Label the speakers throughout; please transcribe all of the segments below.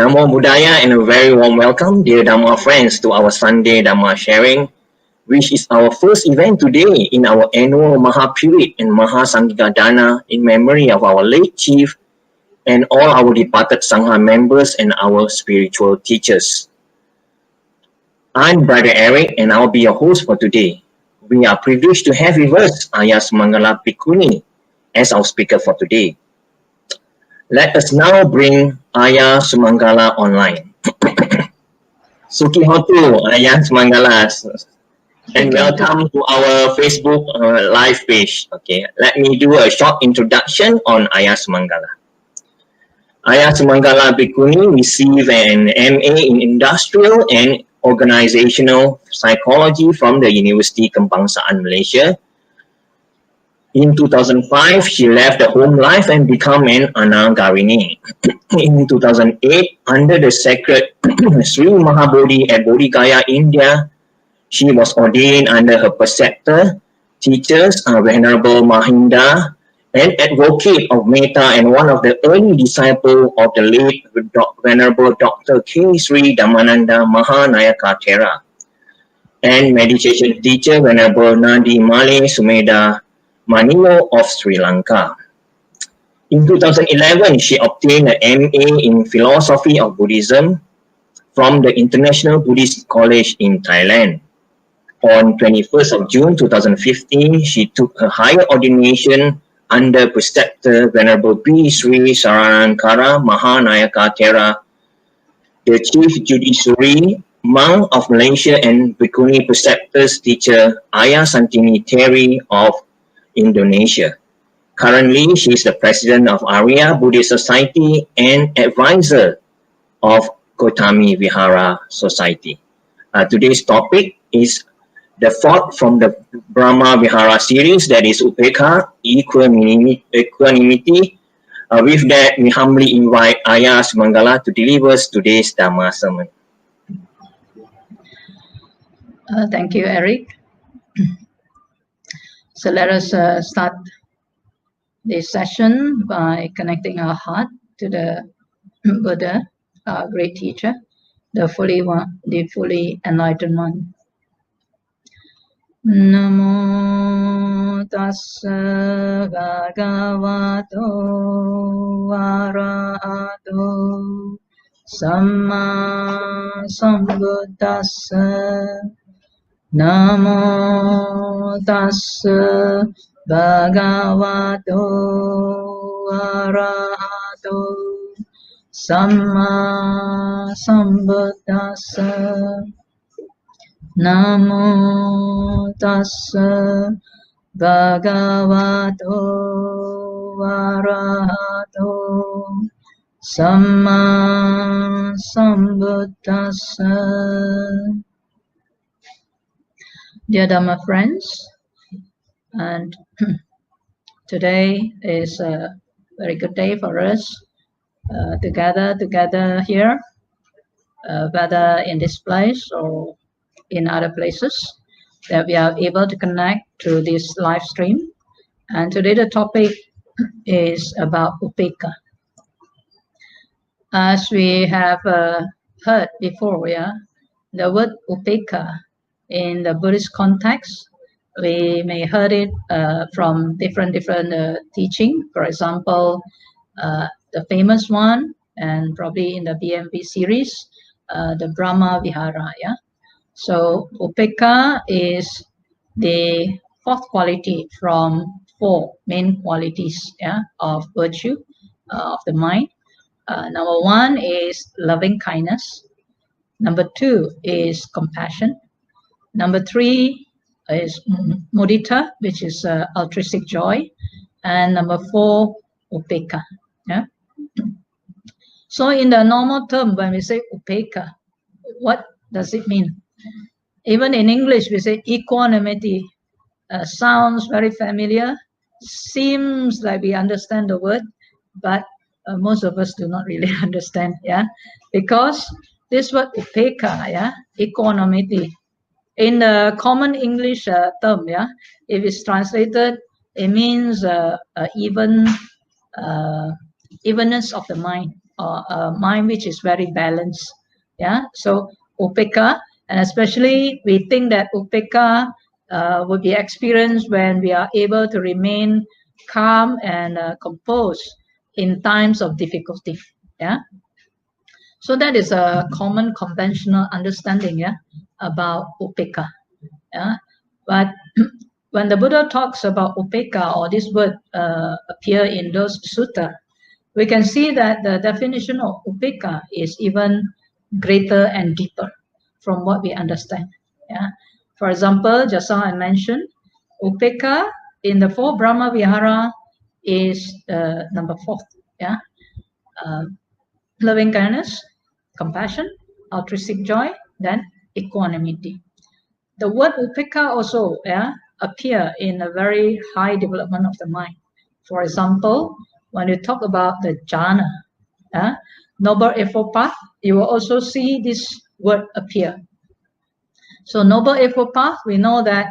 Speaker 1: Namo Buddhaya and a very warm welcome, dear Dhamma friends, to our Sunday Dhamma sharing, which is our first event today in our annual Mahapirit and Mahasangika Dana in memory of our late chief and all our departed Sangha members and our spiritual teachers. I'm Brother Eric and I'll be your host for today. We are privileged to have with us Ayah Sumangala Bhikkhuni as our speaker for today. Let us now bring Ayah Sumangala online. Suki Hotu, Ayah Sumangala, and welcome to our Facebook live page. Okay, let me do a short introduction on Ayah Sumangala. Ayah Sumangala Bhikkhuni received an MA in Industrial and Organizational Psychology from the University Kebangsaan Malaysia. In 2005, she left the home life and became an Anagarini. In 2008, under the sacred Sri Mahabodhi at Bodh Gaya, India, she was ordained under her preceptor, teachers, Venerable Mahinda, and advocate of Metta and one of the early disciples of the late Venerable Dr. K. Sri Dhammananda Mahanayaka Thera, and meditation teacher Venerable Nadi Male Sumeda Manilo of Sri Lanka. In 2011, she obtained an MA in Philosophy of Buddhism from the International Buddhist College in Thailand. On 21st of June 2015, she took her higher ordination under preceptor Venerable B. Sri Saranankara Mahanayaka Thera, the Chief Judiciary Monk of Malaysia and Bhikkhuni preceptor's teacher Ayah Santini Terry of Indonesia. Currently, she is the president of Arya Buddhist Society and advisor of Gautami Vihara Society. Today's topic is the fourth from the Brahma Vihara series, that is Upekkha, Equanimity. With that, we humbly invite Ayah Sumangala to deliver today's Dhamma sermon.
Speaker 2: Thank you, Eric. So let us start this session by connecting our heart to the Buddha, our great teacher, the fully enlightened one. Namo tassa bhagavato arahato samma sambuddhassa. Namo tassa bhagavato arahato samma sambuddhassa. Namo tassa bhagavato arahato samma sambuddhassa. Dear Dhamma friends, and today is a very good day for us to gather together here, whether in this place or in other places, that we are able to connect to this live stream. And today the topic is about Upekkha. As we have heard before, the word Upekkha in the Buddhist context, we may heard it from different teaching. For example, the famous one, and probably in the BMP series, the Brahma Vihara. So Upekkha is the fourth quality from four main qualities of virtue of the mind. Number one is loving kindness. Number two is compassion. Number three is mudita, which is altruistic joy. And number four, upekkha. So in the normal term, when we say upekkha, what does it mean? Even in English, we say equanimity. Sounds very familiar. Seems like we understand the word, but most of us do not really understand. Because this word upekkha, equanimity, in the common English term, if it's translated, it means evenness of the mind, or a mind which is very balanced. Yeah. So Upekkha, and especially we think that Upekkha would be experienced when we are able to remain calm and composed in times of difficulty. Yeah. So that is a common conventional understanding, yeah, about Upekkha. Yeah. But when the Buddha talks about Upekkha, or this word appear in those sutta, we can see that the definition of Upekkha is even greater and deeper from what we understand. Yeah. For example, just now I mentioned, Upekkha in the four Brahma Vihara is number 4. Yeah. Loving kindness, compassion, altruistic joy, then equanimity. The word Upekkha also appear in a very high development of the mind. For example, when you talk about the jhana, noble eightfold path, you will also see this word appear. So noble eightfold path, we know that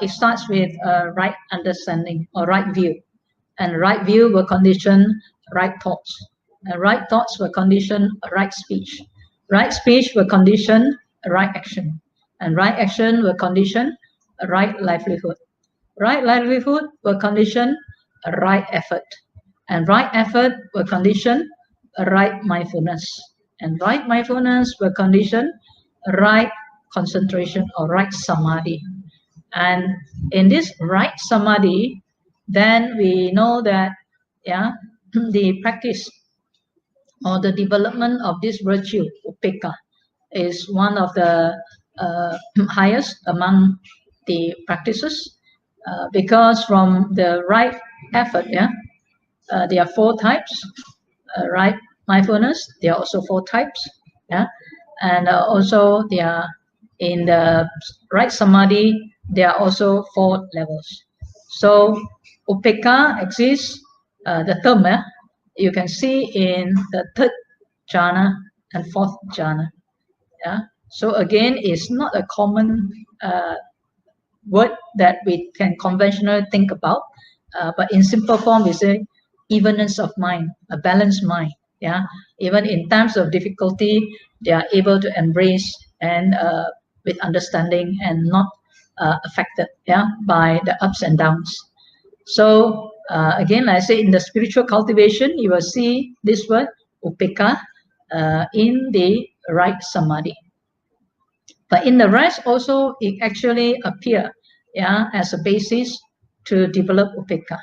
Speaker 2: it starts with right understanding or right view, and right view will condition right thoughts, and right thoughts will condition right speech, right speech will condition right action, and right action will condition right livelihood, right livelihood will condition right effort, and right effort will condition right mindfulness, and right mindfulness will condition right concentration or right samadhi. And in this right samadhi, then we know that the practice or the development of this virtue, Upekkha, is one of the highest among the practices, because from the right effort, there are 4 types. Right mindfulness, there are also 4 types. And also there are, in the right samadhi, there are also 4 levels. So Upekkha exists, the term you can see in the 3rd jhana and 4th jhana. So again, it's not a common word that we can conventionally think about, but in simple form we say evenness of mind, a balanced mind. Even in times of difficulty, they are able to embrace and with understanding and not affected by the ups and downs. So again, like I say, in the spiritual cultivation, you will see this word Upekkha in the right samadhi. But in the rest also, it actually appear as a basis to develop Upekkha.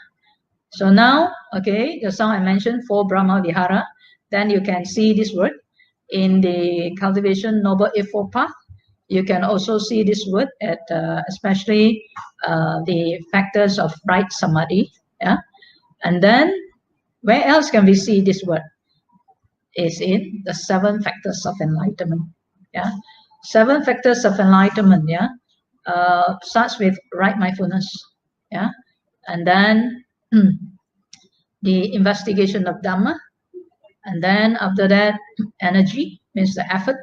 Speaker 2: So now, okay, just now I mentioned 4 Brahma Vihara, then you can see this word in the cultivation noble eightfold path. You can also see this word at especially the factors of right samadhi. And then where else can we see this word? Is in the 7 factors of enlightenment. 7 factors of enlightenment. Starts with right mindfulness. And then the investigation of Dhamma, and then after that, energy means the effort.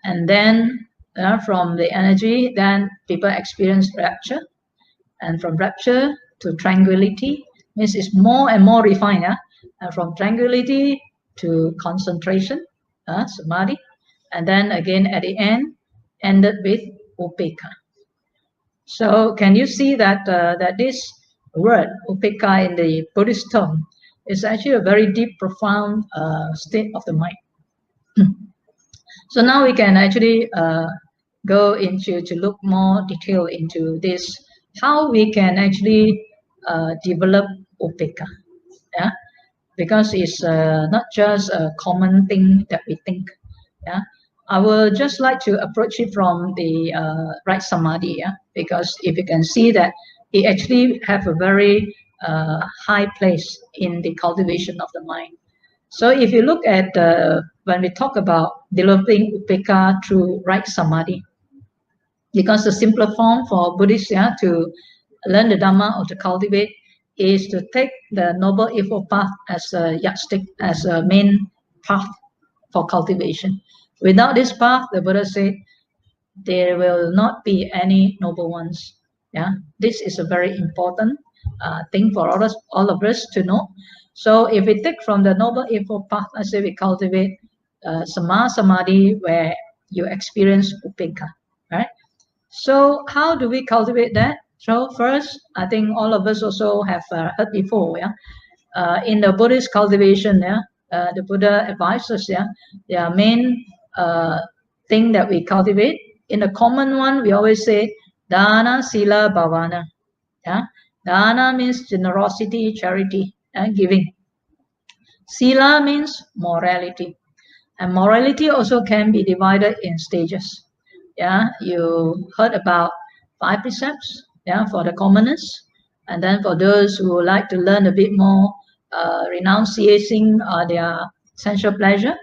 Speaker 2: And then from the energy, then people experience rapture, and from rapture to tranquility means it's more and more refined. And from tranquility to concentration, samadhi, and then again at the end ended with Upekkha. So can you see that that this word Upekkha in the Buddhist term is actually a very deep, profound state of the mind. So now we can actually go into to look more detail into this, how we can actually develop Upekkha. Because it's not just a common thing that we think. I will just like to approach it from the right samadhi, because if you can see that it actually have a very high place in the cultivation of the mind. So if you look at when we talk about developing Upekkha through right samadhi, because the simpler form for Buddhists to learn the Dhamma or to cultivate is to take the Noble Eightfold Path as a yardstick, as a main path for cultivation. Without this path, the Buddha said, there will not be any noble ones. This is a very important thing for all of us to know. So if we take from the Noble Eightfold Path, let's say we cultivate Samadhi, where you experience Upekkha, right? So how do we cultivate that? So first, I think all of us also have heard before, yeah. In the Buddhist cultivation, yeah, the Buddha advises, yeah, there are main thing that we cultivate. In the common one, we always say dana, sila, bhavana. Yeah, dana means generosity, charity, and giving. Sila means morality, and morality also can be divided in stages. Yeah, you heard about 5 precepts, yeah, for the commoners, and then for those who would like to learn a bit more, renunciating their sensual pleasure,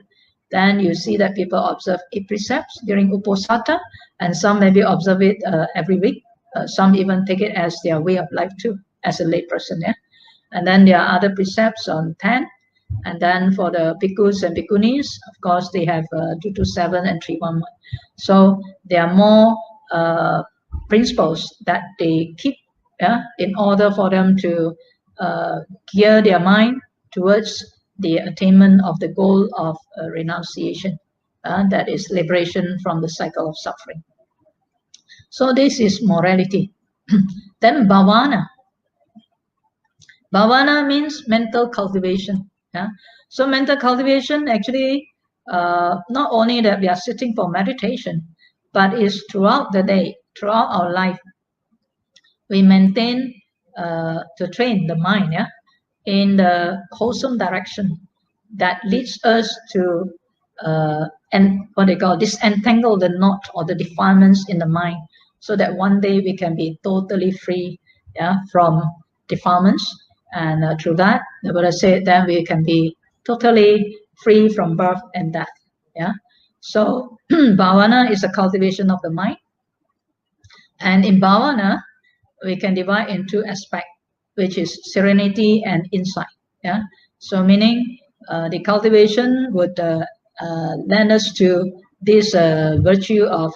Speaker 2: then you see that people observe 8 precepts during Uposatha, and some maybe observe it every week. Some even take it as their way of life too, as a lay person. Yeah, and then there are other precepts on 10. And then for the bhikkhus and bhikkhunis, of course, they have 227 and 311. So there are more principles that they keep, yeah, in order for them to gear their mind towards the attainment of the goal of renunciation, that is liberation from the cycle of suffering. So this is morality. Then bhavana. Bhavana means mental cultivation. Yeah? So mental cultivation actually not only that we are sitting for meditation, but is throughout the day, throughout our life. We maintain to train the mind, yeah, in the wholesome direction that leads us to and what they call disentangle the knot or the defilements in the mind, so that one day we can be totally free, yeah, from defilements. And through that, the Buddha said, then we can be totally free from birth and death. Yeah. So bhavana is a cultivation of the mind, and in bhavana we can divide in 2 aspects, which is serenity and insight. Yeah. So meaning the cultivation would lend us to this virtue of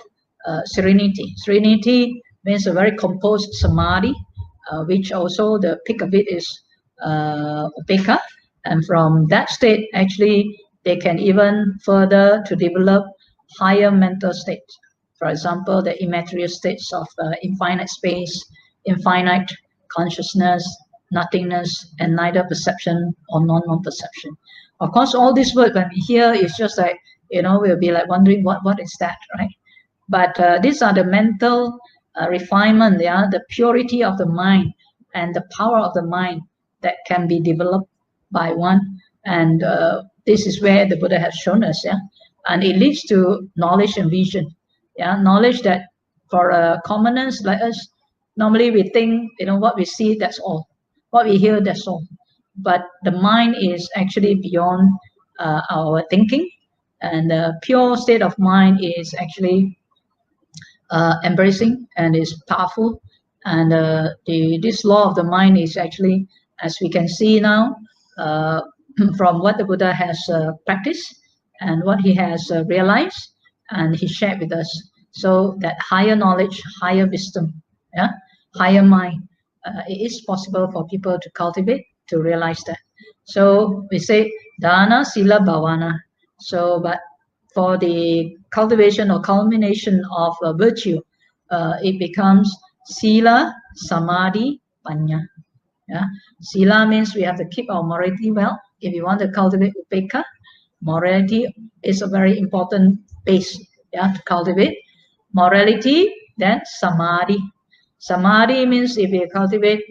Speaker 2: serenity. Serenity means a very composed samadhi, which also the peak of it is upekkha. And from that state, actually, they can even further to develop higher mental states. For example, the immaterial states of infinite space, infinite consciousness, nothingness, and neither perception or non-perception. Of course, all these words when we hear is just like, we'll be like wondering what is that, right? But these are the mental refinement, yeah, the purity of the mind and the power of the mind that can be developed by one. And this is where the Buddha has shown us, yeah. And it leads to knowledge and vision, yeah. Knowledge that for commoners like us, normally we think, what we see, that's all. What we hear, that's all. But the mind is actually beyond our thinking. And the pure state of mind is actually embracing and is powerful. And this law of the mind is actually, as we can see now, from what the Buddha has practiced and what he has realized and he shared with us. So that higher knowledge, higher wisdom, yeah, higher mind, it is possible for people to cultivate, to realize that. So we say dana, sila, bhavana. So, but for the cultivation or culmination of virtue, it becomes sila, samadhi, panya. Yeah? Sila means we have to keep our morality well. If you want to cultivate upekkha, morality is a very important base, yeah, to cultivate. Morality, then samadhi. Samadhi means if we cultivate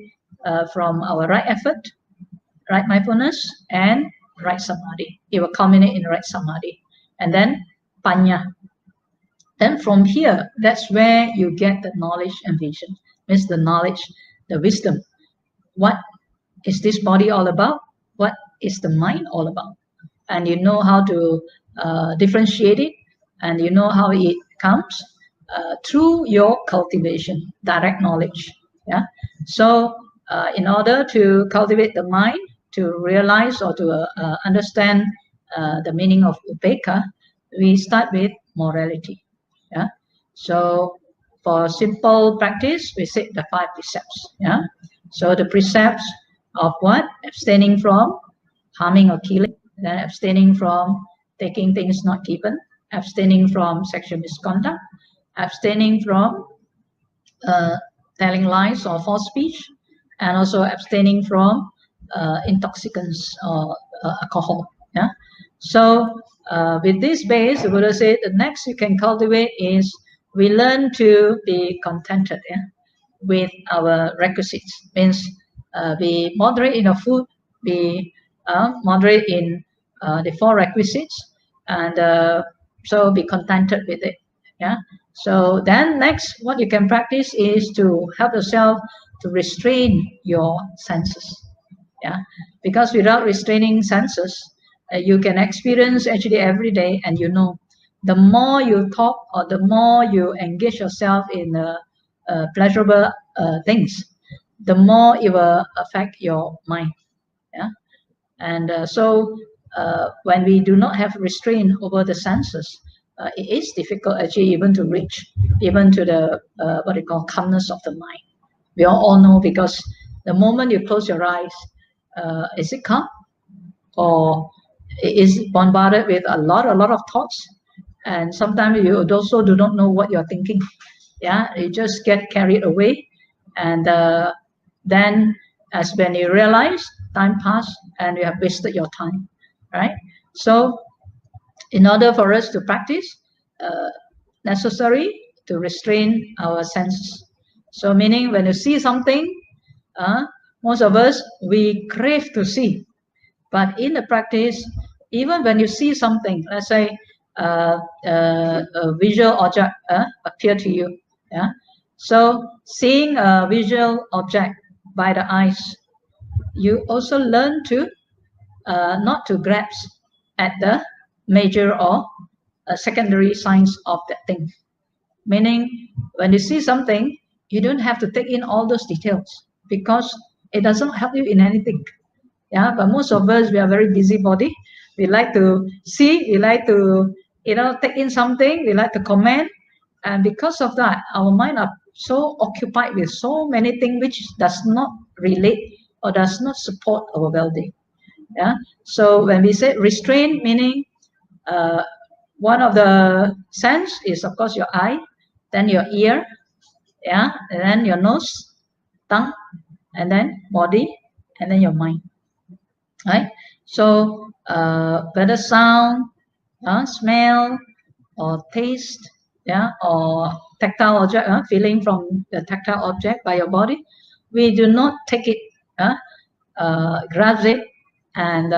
Speaker 2: from our right effort, right mindfulness, and right samadhi, it will culminate in right samadhi. And then panya. Then from here, that's where you get the knowledge and vision. Means the knowledge, the wisdom. What is this body all about? What is the mind all about? And you know how to differentiate it, and you know how it comes through your cultivation, direct knowledge. Yeah. So in order to cultivate the mind, to realize or to understand the meaning of upekkha, we start with morality. Yeah. So for simple practice, we set the 5 precepts. Yeah. So the precepts of what? Abstaining from harming or killing, then abstaining from taking things not given, abstaining from sexual misconduct, abstaining from telling lies or false speech, and also abstaining from intoxicants or alcohol. Yeah. So with this base, the Buddha said the next you can cultivate is we learn to be contented, yeah, with our requisites. Means be moderate in our food, be moderate in the 4 requisites, and so be contented with it. Yeah. So then next, what you can practice is to help yourself to restrain your senses. Yeah, because without restraining senses, you can experience actually every day, and you know, the more you talk or the more you engage yourself in pleasurable things, the more it will affect your mind. Yeah, and so when we do not have restraint over the senses, it is difficult actually even to reach even to the what they call calmness of the mind. We all know, because the moment you close your eyes, is it calm, or is it bombarded with a lot of thoughts? And sometimes you also do not know what you're thinking. Yeah, you just get carried away, and then as when you realize, time passed and you have wasted your time, right? So in order for us to practice, necessary to restrain our senses. So meaning when you see something, most of us, we crave to see. But in the practice, even when you see something, let's say a visual object appear to you, yeah. So seeing a visual object by the eyes, you also learn to not to grasp at the major or secondary signs of that thing. Meaning, when you see something, you don't have to take in all those details, because it doesn't help you in anything. Yeah, but most of us, we are very busybody. We like to see, we like to, take in something, we like to comment. And because of that, our mind are so occupied with so many things which does not relate or does not support our well-being. Yeah. So when we say restraint, meaning one of the sense is of course your eye, then your ear, yeah, and then your nose, tongue, and then body, and then your mind. Right? So whether sound, smell, or taste, yeah, or tactile object, feeling from the tactile object by your body, we do not take it, grasp it, and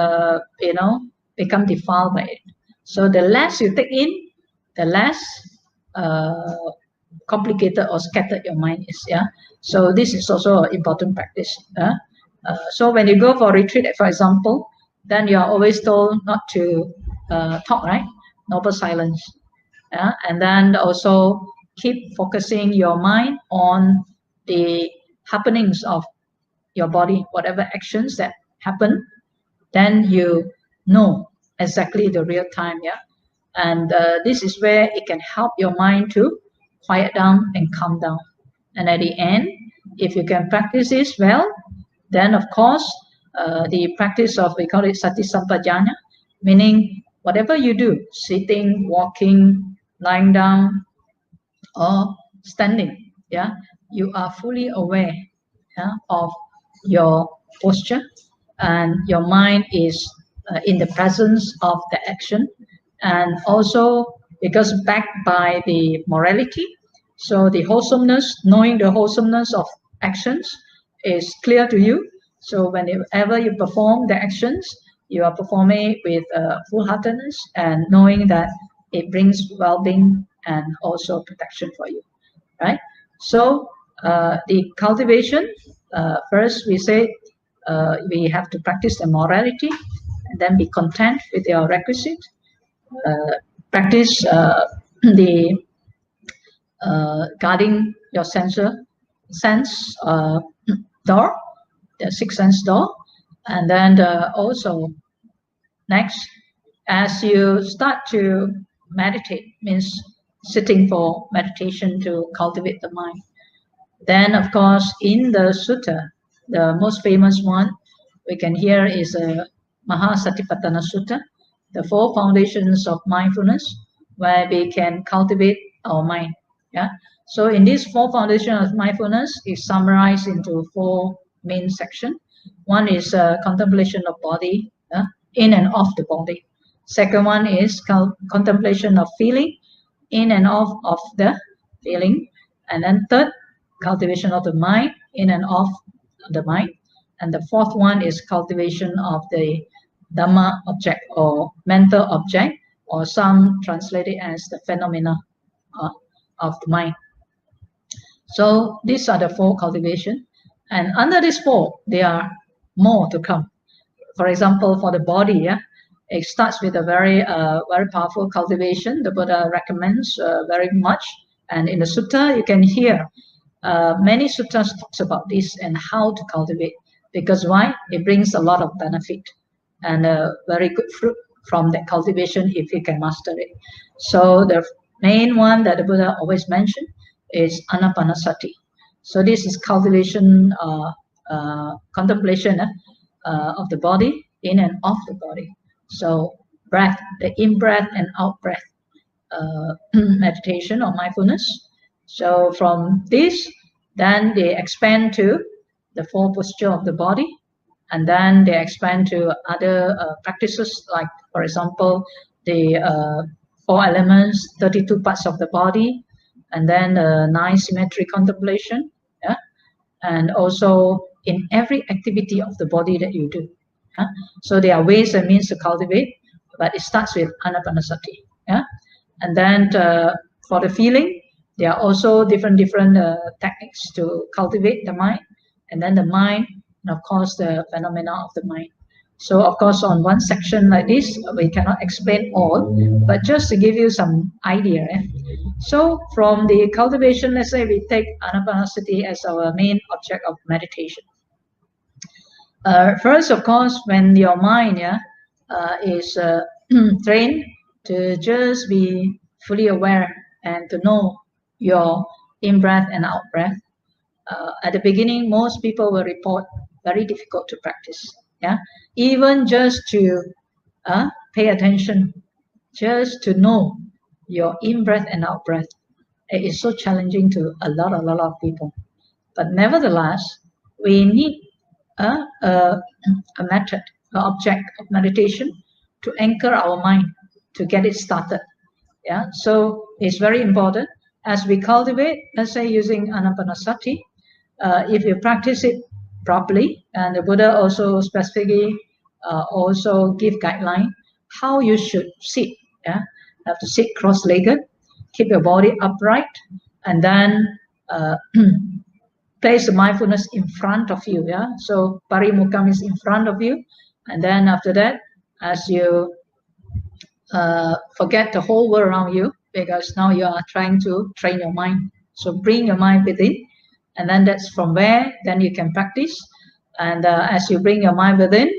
Speaker 2: become defiled by it. So the less you take in, the less complicated or scattered your mind is. Yeah. So this is also an important practice. So when you go for retreat, for example, then you are always told not to talk, right? Noble silence. And then also keep focusing your mind on the happenings of your body, whatever actions that happen, then you know exactly the real time. Yeah. And this is where it can help your mind to quiet down and calm down. And at the end, if you can practice this well, then of course, the practice of, we call it sati sampajanya, meaning whatever you do, sitting, walking, lying down, or standing, yeah, you are fully aware, yeah, of your posture, and your mind is in the presence of the action, and also because backed by the morality, so the wholesomeness, knowing the wholesomeness of actions is clear to you. So whenever you perform the actions, you are performing with full-heartedness and knowing that it brings well-being and also protection for you, right? So the cultivation, first we say we have to practice the morality, and then be content with your requisite. Practice the guarding your sense door, the sixth sense door, and then also next, as you start to meditate, means sitting for meditation to cultivate the mind. Then, of course, in the sutta, the most famous one we can hear is Mahasatipatthana Sutta, the 4 foundations of mindfulness, where we can cultivate our mind. Yeah. So in these 4 foundations of mindfulness is summarized into 4 main sections. One is contemplation of body, in and off the body. Second one is contemplation of feeling, in and off of the feeling. And then third, cultivation of the mind, in and off the mind. And the fourth one is cultivation of the Dhamma object or mental object, or some translate it as the phenomena of the mind. So these are the 4 cultivation. And under these 4, there are more to come. For example, for the body, yeah, it starts with a very powerful cultivation. The Buddha recommends very much. And in the sutta, you can hear many suttas talks about this and how to cultivate. Because why? It brings a lot of benefit and very good fruit from that cultivation if you can master it. So the main one that the Buddha always mentioned is anapanasati. So this is cultivation, contemplation of the body, in and off the body. So breath, the in-breath and out-breath meditation or mindfulness. So from this, then they expand to the 4 posture of the body, and then they expand to other practices, like, for example, the 4 elements, 32 parts of the body, and then 9 symmetry contemplation, yeah, and also in every activity of the body that you do. Yeah? So there are ways and means to cultivate, but it starts with anapanasati. Yeah? And then for the feeling, there are also different techniques to cultivate the mind, and then the mind, and of course the phenomena of the mind. So of course on one section like this, we cannot explain all, but just to give you some idea. So from the cultivation, let's say we take anapanasati as our main object of meditation. First, of course, when your mind is trained to just be fully aware and to know your in-breath and out-breath, at the beginning, most people will report very difficult to practice. Yeah, even just to pay attention, just to know your in-breath and out-breath, it is so challenging to a lot of people. But nevertheless, we need a method, an object of meditation to anchor our mind, to get it started. Yeah, so it's very important as we cultivate, let's say using anapanasati, if you practice it properly, and the Buddha also specifically also give guideline how you should sit. Yeah, you have to sit cross-legged, keep your body upright, and then place the mindfulness in front of you. Yeah, so parimukkham is in front of you, and then after that, as you forget the whole world around you, because now you are trying to train your mind. So bring your mind within, and then that's from where then you can practice. And as you bring your mind within,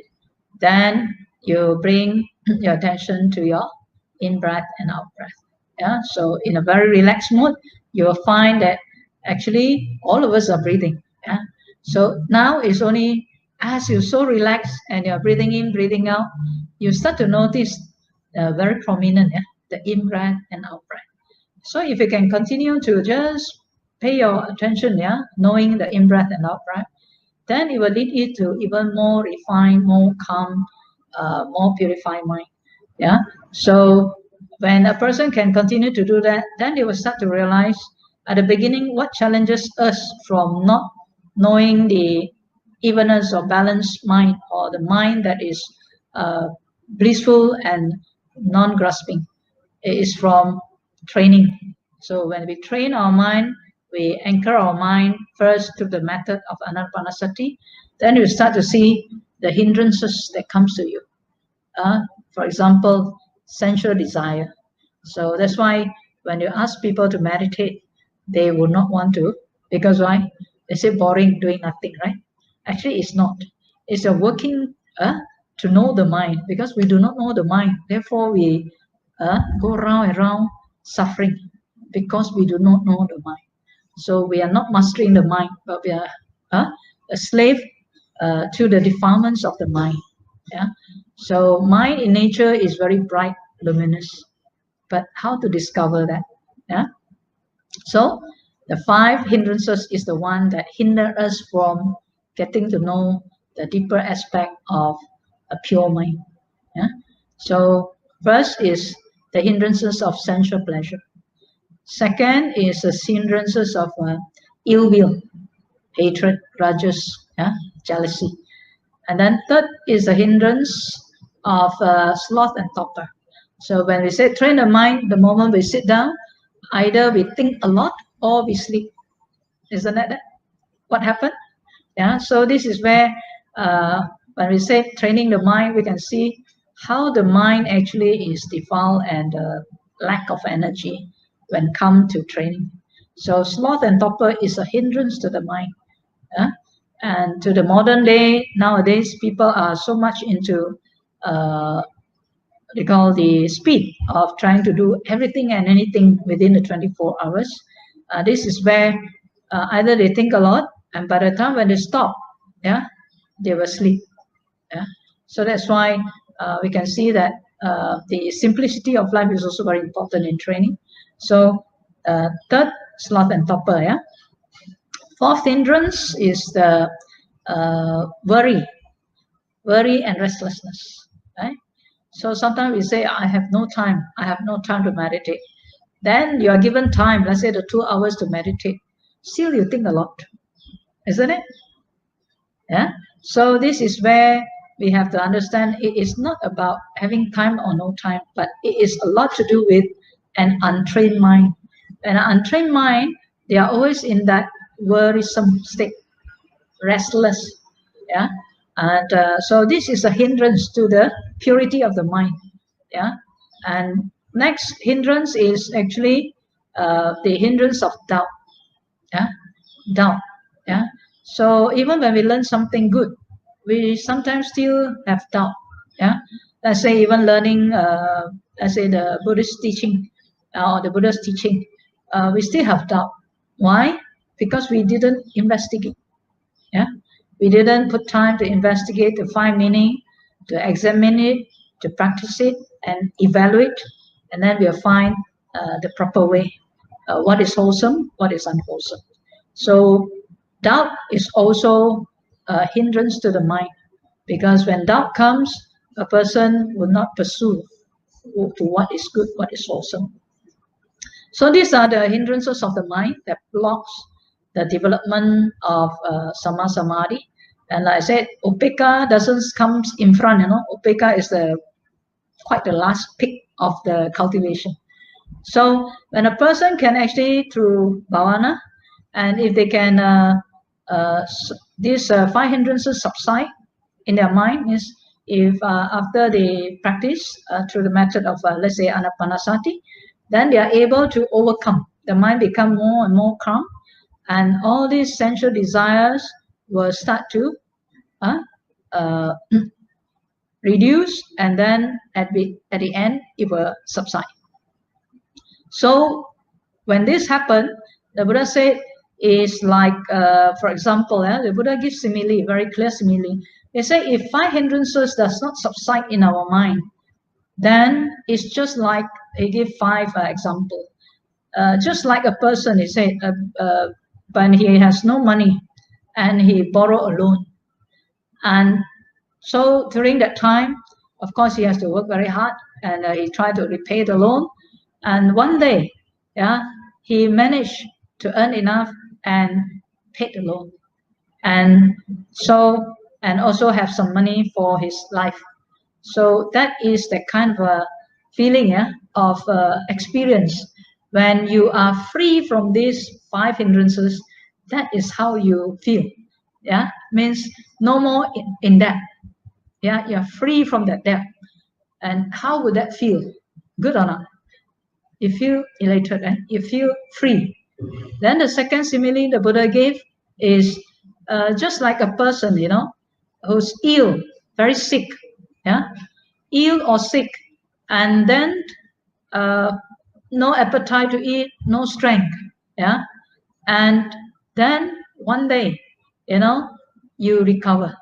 Speaker 2: then you bring your attention to your in-breath and out-breath. Yeah, so in a very relaxed mode, you will find that actually all of us are breathing. Yeah, so now it's only as you're so relaxed and you're breathing in, breathing out, you start to notice very prominent, yeah, the in-breath and out-breath. So if you can continue to just pay your attention, yeah, knowing the in-breath and out-breath, then it will lead you to even more refined, more calm, more purified mind. Yeah. So when a person can continue to do that, then they will start to realize at the beginning what challenges us from not knowing the evenness or balanced mind, or the mind that is blissful and non-grasping. It is from training. So when we train our mind, we anchor our mind first through the method of anapanasati, then you start to see the hindrances that comes to you. For example, sensual desire. So that's why when you ask people to meditate, they will not want to, because why? They say boring, doing nothing, right? Actually, it's not. It's a working to know the mind, because we do not know the mind. Therefore, we go round and round suffering because we do not know the mind. So we are not mastering the mind, but we are a slave to the defilements of the mind. Yeah. So mind in nature is very bright, luminous. But how to discover that? Yeah. So the five hindrances is the one that hinder us from getting to know the deeper aspect of a pure mind. Yeah. So first is the hindrances of sensual pleasure. Second is the hindrances of ill will, hatred, grudges, yeah, jealousy. And then third is the hindrance of sloth and torpor. So when we say train the mind, the moment we sit down, either we think a lot or we sleep. Isn't that what happened? Yeah. So this is where when we say training the mind, we can see how the mind actually is defiled and lack of energy when come to training. So sloth and torpor is a hindrance to the mind. Yeah? And to the modern day, nowadays, people are so much into they call the speed of trying to do everything and anything within the 24 hours. This is where either they think a lot, and by the time when they stop, yeah, they will sleep. Yeah, so that's why we can see that the simplicity of life is also very important in training. So third, sloth and torpor. Yeah. Fourth hindrance is the worry, and restlessness. Right. So sometimes we say, I have no time. I have no time to meditate. Then you are given time, let's say the 2 hours to meditate. Still, you think a lot, isn't it? Yeah. So this is where we have to understand it is not about having time or no time, but it is a lot to do with an untrained mind. An untrained mind, they are always in that worrisome state, restless. Yeah. And so this is a hindrance to the purity of the mind. Yeah. And next hindrance is actually the hindrance of doubt. Yeah. Doubt. Yeah. So even when we learn something good, we sometimes still have doubt. Yeah. Let's say even learning, let's say the Buddhist teaching or the Buddha's teaching, we still have doubt. Why? Because we didn't investigate. Yeah. We didn't put time to investigate, to find meaning, to examine it, to practice it, and evaluate, and then we'll find the proper way. What is wholesome, what is unwholesome. So doubt is also a hindrance to the mind, because when doubt comes, a person will not pursue to what is good, what is wholesome. So these are the hindrances of the mind that blocks the development of sama samadhi. And like I said, Upekkha doesn't come in front. Upekkha is quite the last peak of the cultivation. So when a person can actually through bhavana, and if they can these five hindrances subside in their mind, is if after they practice through the method of let's say anapanasati, then they are able to overcome. The mind become more and more calm, and all these sensual desires will start to uh, reduce, and then at the end it will subside. So when this happened, the Buddha said is like, for example, the Buddha gives simile, very clear simile. They say if five hindrances does not subside in our mind, then it's just like, he give five example. Just like a person, he said, when he has no money and he borrow a loan. And so during that time, of course, he has to work very hard, and he tried to repay the loan. And one day, yeah, he managed to earn enough and paid the loan. And so, and also have some money for his life. So that is the kind of a feeling, yeah, of experience. When you are free from these five hindrances, that is how you feel. Yeah, means no more in debt. Yeah, you're free from that debt. And how would that feel? Good or not? You feel elated and you feel free. Then the second simile the Buddha gave is just like a person, who's ill, very sick, yeah, ill or sick, and then no appetite to eat, no strength, yeah, and then one day, you recover.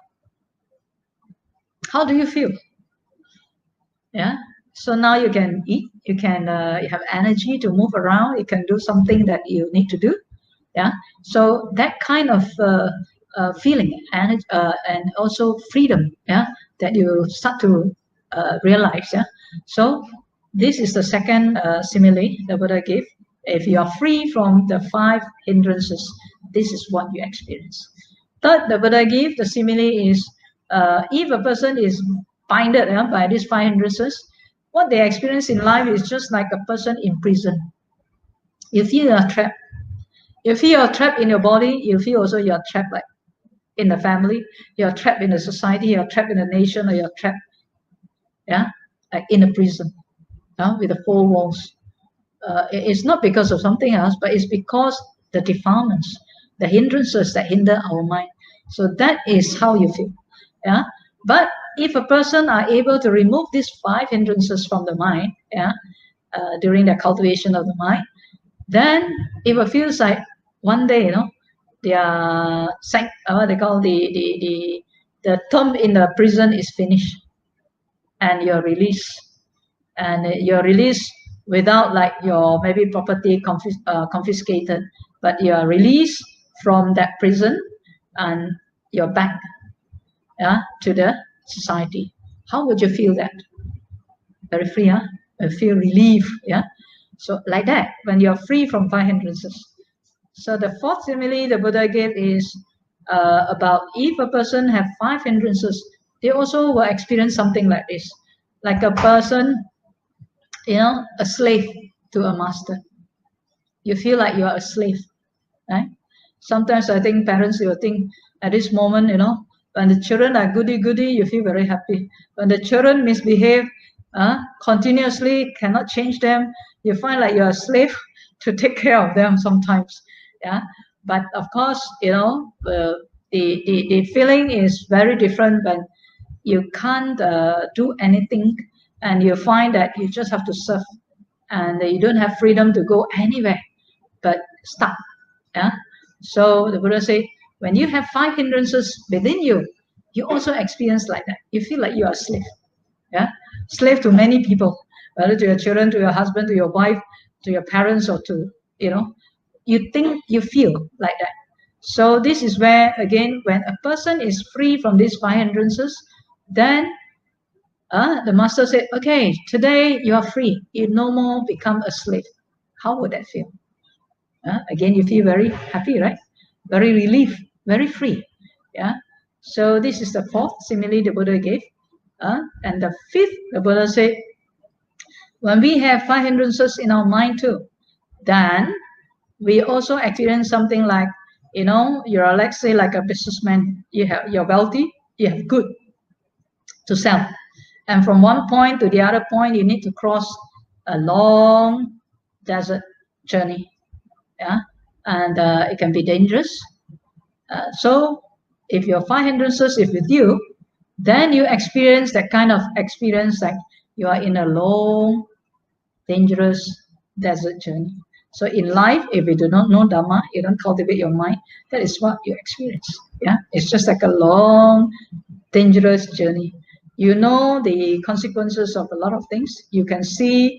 Speaker 2: How do you feel? Yeah. So now you can eat, you can you have energy to move around, you can do something that you need to do. Yeah. So that kind of feeling and also freedom, yeah, that you start to realize. Yeah. So this is the second simile the Buddha gave. If you are free from the 5 hindrances, this is what you experience. Third, the Buddha gave the simile is if a person is binded by these 5 hindrances, what they experience in life is just like a person in prison. You feel you are trapped. You feel you're trapped in your body. You feel also you're trapped like in the family. You're trapped in the society. You're trapped in the nation, or you're trapped, yeah, like in a prison, with the 4 walls. It's not because of something else, but it's because the defilements, the hindrances that hinder our mind. So that is how you feel. Yeah. But if a person are able to remove these 5 hindrances from the mind, during the cultivation of the mind, then it will feel like one day, their what they call the term in the prison is finished, and you're released, and you're released without like your maybe property confiscated, but you're released from that prison, and you're back, to the society. How would you feel that? Very free, huh? You feel relief, yeah. So like that, when you're free from 5 hindrances. So the fourth simile the Buddha gave is about if a person have 5 hindrances, they also will experience something like this, like a person, a slave to a master. You feel like you are a slave, right? Sometimes I think parents will think at this moment, when the children are goody, you feel very happy. When the children misbehave continuously, cannot change them, you find like you're a slave to take care of them sometimes. Yeah. But of course, the feeling is very different when you can't do anything, and you find that you just have to serve, and you don't have freedom to go anywhere but stuck. Yeah. So the Buddha said, when you have 5 hindrances within you, you also experience like that. You feel like you are a slave. Yeah. Slave to many people, whether to your children, to your husband, to your wife, to your parents, or to, you think, you feel like that. So this is where, again, when a person is free from these 5 hindrances, then the master said, okay, today you are free. You no more become a slave. How would that feel? Again, you feel very happy, right? Very relief, very free. Yeah. So this is the fourth simile the Buddha gave. And the fifth, the Buddha said, when we have 5 hindrances in our mind too, then we also experience something like, you're, let's say, like a businessman. You're wealthy, you have good to sell, and from one point to the other point, you need to cross a long desert journey. Yeah. And it can be dangerous. So if your 5 hindrances is with you, then you experience that kind of experience, like you are in a long, dangerous desert journey. So in life, if you do not know Dhamma, you don't cultivate your mind, that is what you experience. Yeah, it's just like a long, dangerous journey. You know the consequences of a lot of things. You can see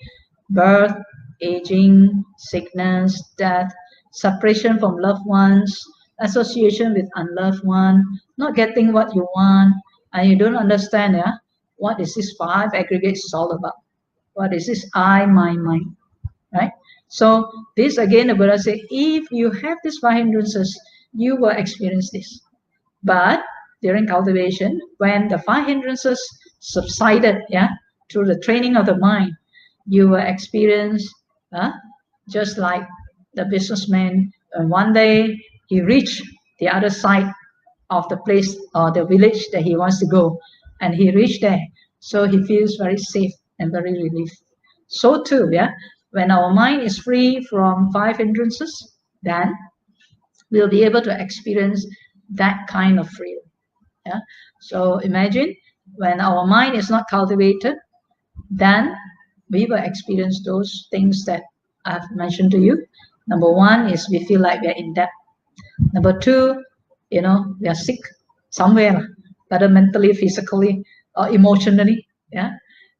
Speaker 2: birth, aging, sickness, death, separation from loved ones, association with unloved one, not getting what you want, and you don't understand, what is this 5 aggregates all about? What is this I, my, mind, right? So this again, the Buddha said, if you have these 5 hindrances, you will experience this. But during cultivation, when the 5 hindrances subsided, through the training of the mind, you will experience, just like the businessman, and one day he reached the other side of the place or the village that he wants to go, and he reached there, so he feels very safe and very relieved. So too, when our mind is free from 5 hindrances, then we'll be able to experience that kind of freedom. Yeah. So imagine when our mind is not cultivated, then we will experience those things that I've mentioned to you. Number 1 is we feel like we are in debt. Number 2, we are sick somewhere, whether mentally, physically. or emotionally. Yeah.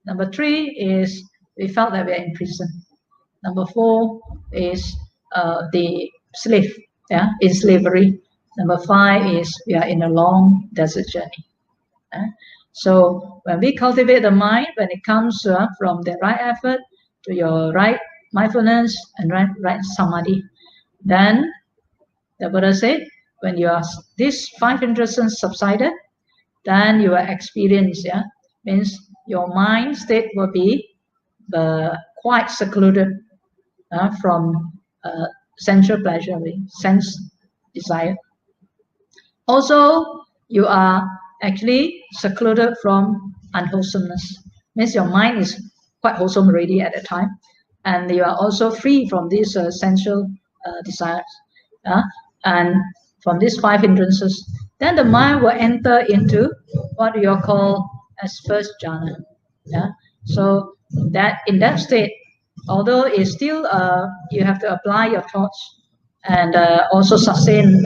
Speaker 2: Number 3 is we felt that we are in prison. Number 4 is the slave, yeah, in slavery. Number 5 is we are in a long desert journey. So when we cultivate the mind, when it comes from the right effort to your right mindfulness and right samadhi, then the Buddha said, when you are these 5 hindrances subsided, then you will experience, yeah, means your mind state will be quite secluded from sensual pleasure, sense desire. Also, you are actually secluded from unwholesomeness. Means your mind is quite wholesome already at that time, and you are also free from these sensual desires, and from these 5 hindrances. Then the mind will enter into what you call as first jhana. Yeah. So that in that state, although it's still you have to apply your thoughts and also sustain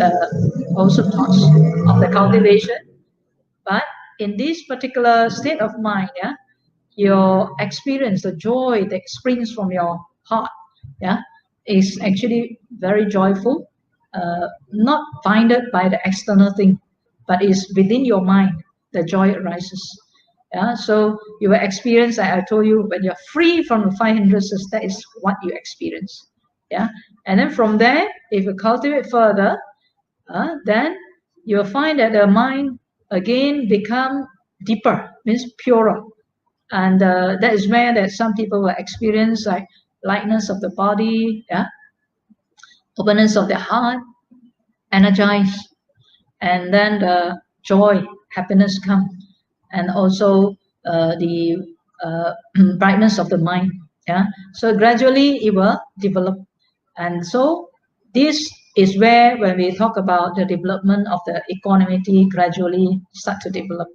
Speaker 2: also thoughts of the cultivation, but in this particular state of mind, yeah, your experience, the joy that springs from your heart, yeah, is actually very joyful, not binded by the external thing, but is within your mind. The joy arises. Yeah, so you will experience, like I told you, when you're free from the 5 hindrances, that is what you experience. Yeah, and then from there, if you cultivate further, then you'll find that the mind again become deeper, means purer, and that is where that some people will experience like lightness of the body, yeah, openness of the heart, energized, and then the joy, happiness come, and also the brightness of the mind. Yeah, so gradually it will develop, and so this is where when we talk about the development of the equanimity gradually start to develop.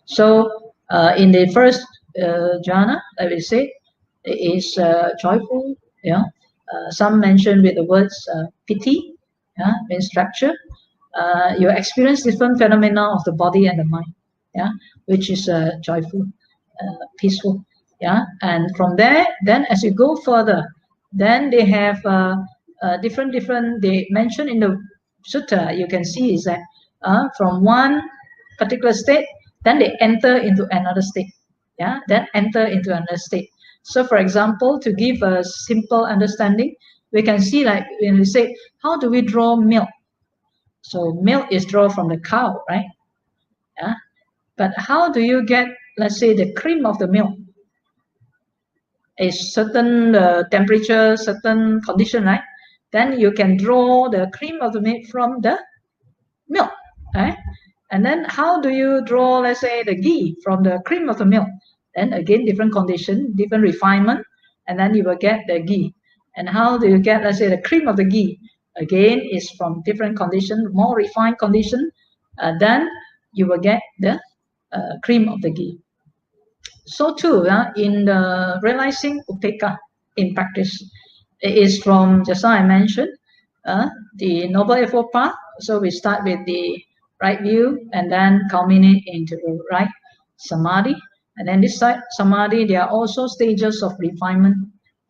Speaker 2: So in the first jhana, like we say, it is joyful. Yeah, some mention with the words pity, yeah, means structure. You experience different phenomena of the body and the mind, yeah, which is joyful, peaceful, yeah. And from there, then as you go further, then they have different. They mention in the sutta. You can see is that from one particular state, then they enter into another state, yeah. Then enter into another state. So, for example, to give a simple understanding, we can see like when we say, how do we draw milk? So milk is drawn from the cow, right? Yeah. But how do you get, let's say, the cream of the milk? A certain temperature, certain condition, right? Then you can draw the cream of the milk from the milk, right? And then how do you draw, let's say, the ghee from the cream of the milk? Then again, different condition, different refinement, and then you will get the ghee. And how do you get, let's say, the cream of the ghee? Again, is from different condition, more refined condition. Then you will get the cream of the ghee. So too, in the realizing Upekkha in practice, it is from just now I mentioned the Noble Eightfold Path. So we start with the right view and then culminate into the right samadhi. And then this side samadhi, there are also stages of refinement.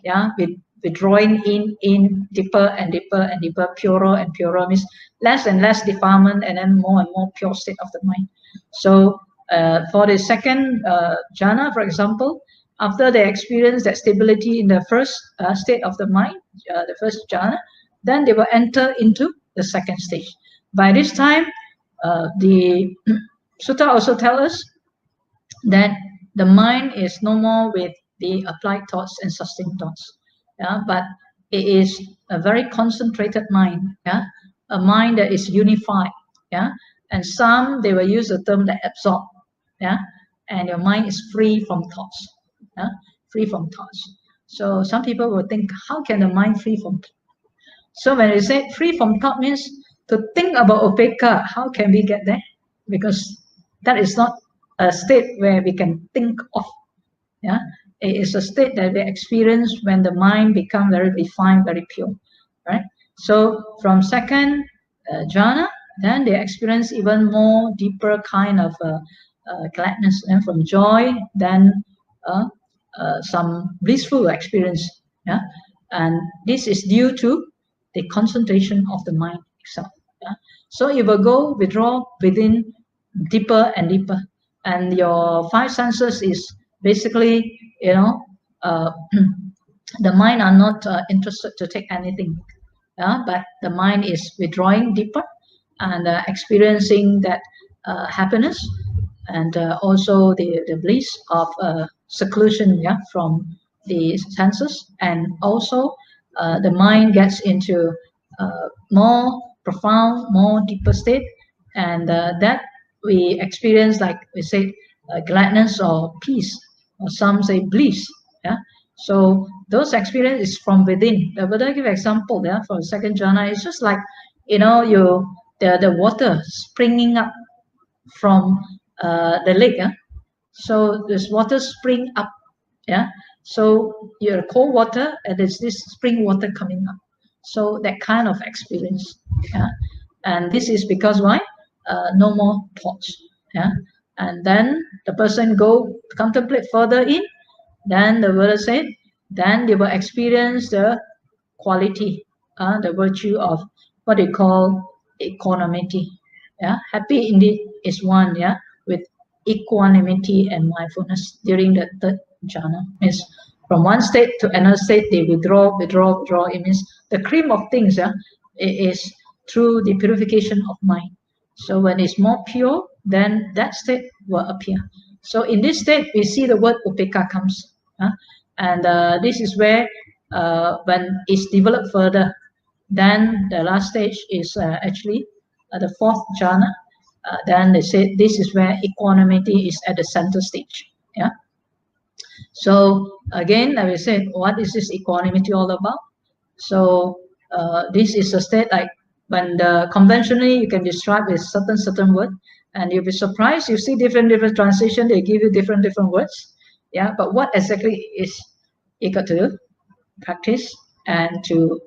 Speaker 2: Yeah, with withdrawing in deeper and deeper and deeper, purer and purer, means less and less defilement, and then more and more pure state of the mind. So for the second jhana, for example, after they experience that stability in the first state of the mind, the first jhana, then they will enter into the second stage. By this time, the sutta also tell us that the mind is no more with the applied thoughts and sustained thoughts, yeah, but it is a very concentrated mind, yeah, a mind that is unified, yeah, and some they will use the term that absorb, yeah, and your mind is free from thoughts, yeah, free from thoughts. So some people will think, how can the mind free from thoughts? So when we say free from thought means to think about Upekkha, how can we get there? Because that is not a state where we can think of. Yeah, it is a state that we experience when the mind becomes very refined, very pure, right? So from second jhana, then they experience even more deeper kind of gladness, and from joy, then some blissful experience. Yeah, and this is due to the concentration of the mind itself. Yeah? So it will go withdraw within deeper and deeper, and your five senses is basically, uh, the mind are not interested to take anything, but the mind is withdrawing deeper and experiencing that happiness, and also the bliss of seclusion, yeah, from the senses, and also the mind gets into more profound, more deeper state, and that we experience, like we say, gladness or peace, or some say bliss. Yeah, so those experiences from within. But I give example, yeah, for second jhana, it's just like, the water springing up from the lake. Yeah? So this water spring up. Yeah. So you're cold water and there's this spring water coming up. So that kind of experience. Yeah. And this is because why? No more thoughts. Yeah. And then the person go contemplate further in. Then the Buddha said, then they will experience the quality, the virtue of what they call equanimity. Yeah, happy indeed is one. Yeah, with equanimity and mindfulness during the third jhana. Means from one state to another state, they withdraw, withdraw, withdraw. It means the cream of things. Yeah, it is through the purification of mind. So when it's more pure, then that state will appear. So in this state, we see the word upekkha comes. And this is where, when it's developed further, then the last stage is actually the fourth jhana. Then they say this is where equanimity is at the center stage. Yeah. So again, like we said, what is this equanimity all about? So this is a state like when conventionally you can describe with certain word, and you'll be surprised. You see different translation. They give you different words. Yeah, but what exactly is it got to do? Practice and to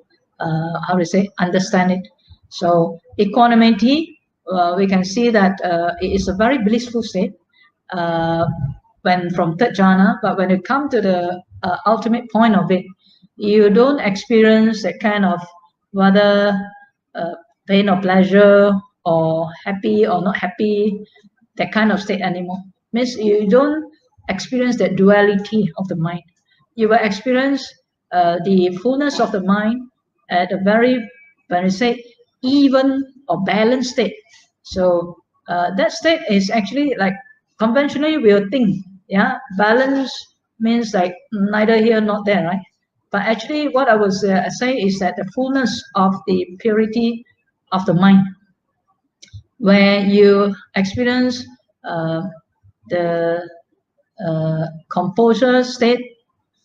Speaker 2: how to say, understand it. So equanimity, we can see that it is a very blissful state when from third jhana, but when you come to the ultimate point of it, you don't experience that kind of whether uh, pain or pleasure, or happy or not happy, that kind of state anymore. Means you don't experience that duality of the mind. You will experience the fullness of the mind at a very, when we say, even or balanced state. So that state is actually like conventionally we'll think, yeah, balance means like neither here not there, right? But actually what I was say is that the fullness of the purity of the mind, where you experience the composure state,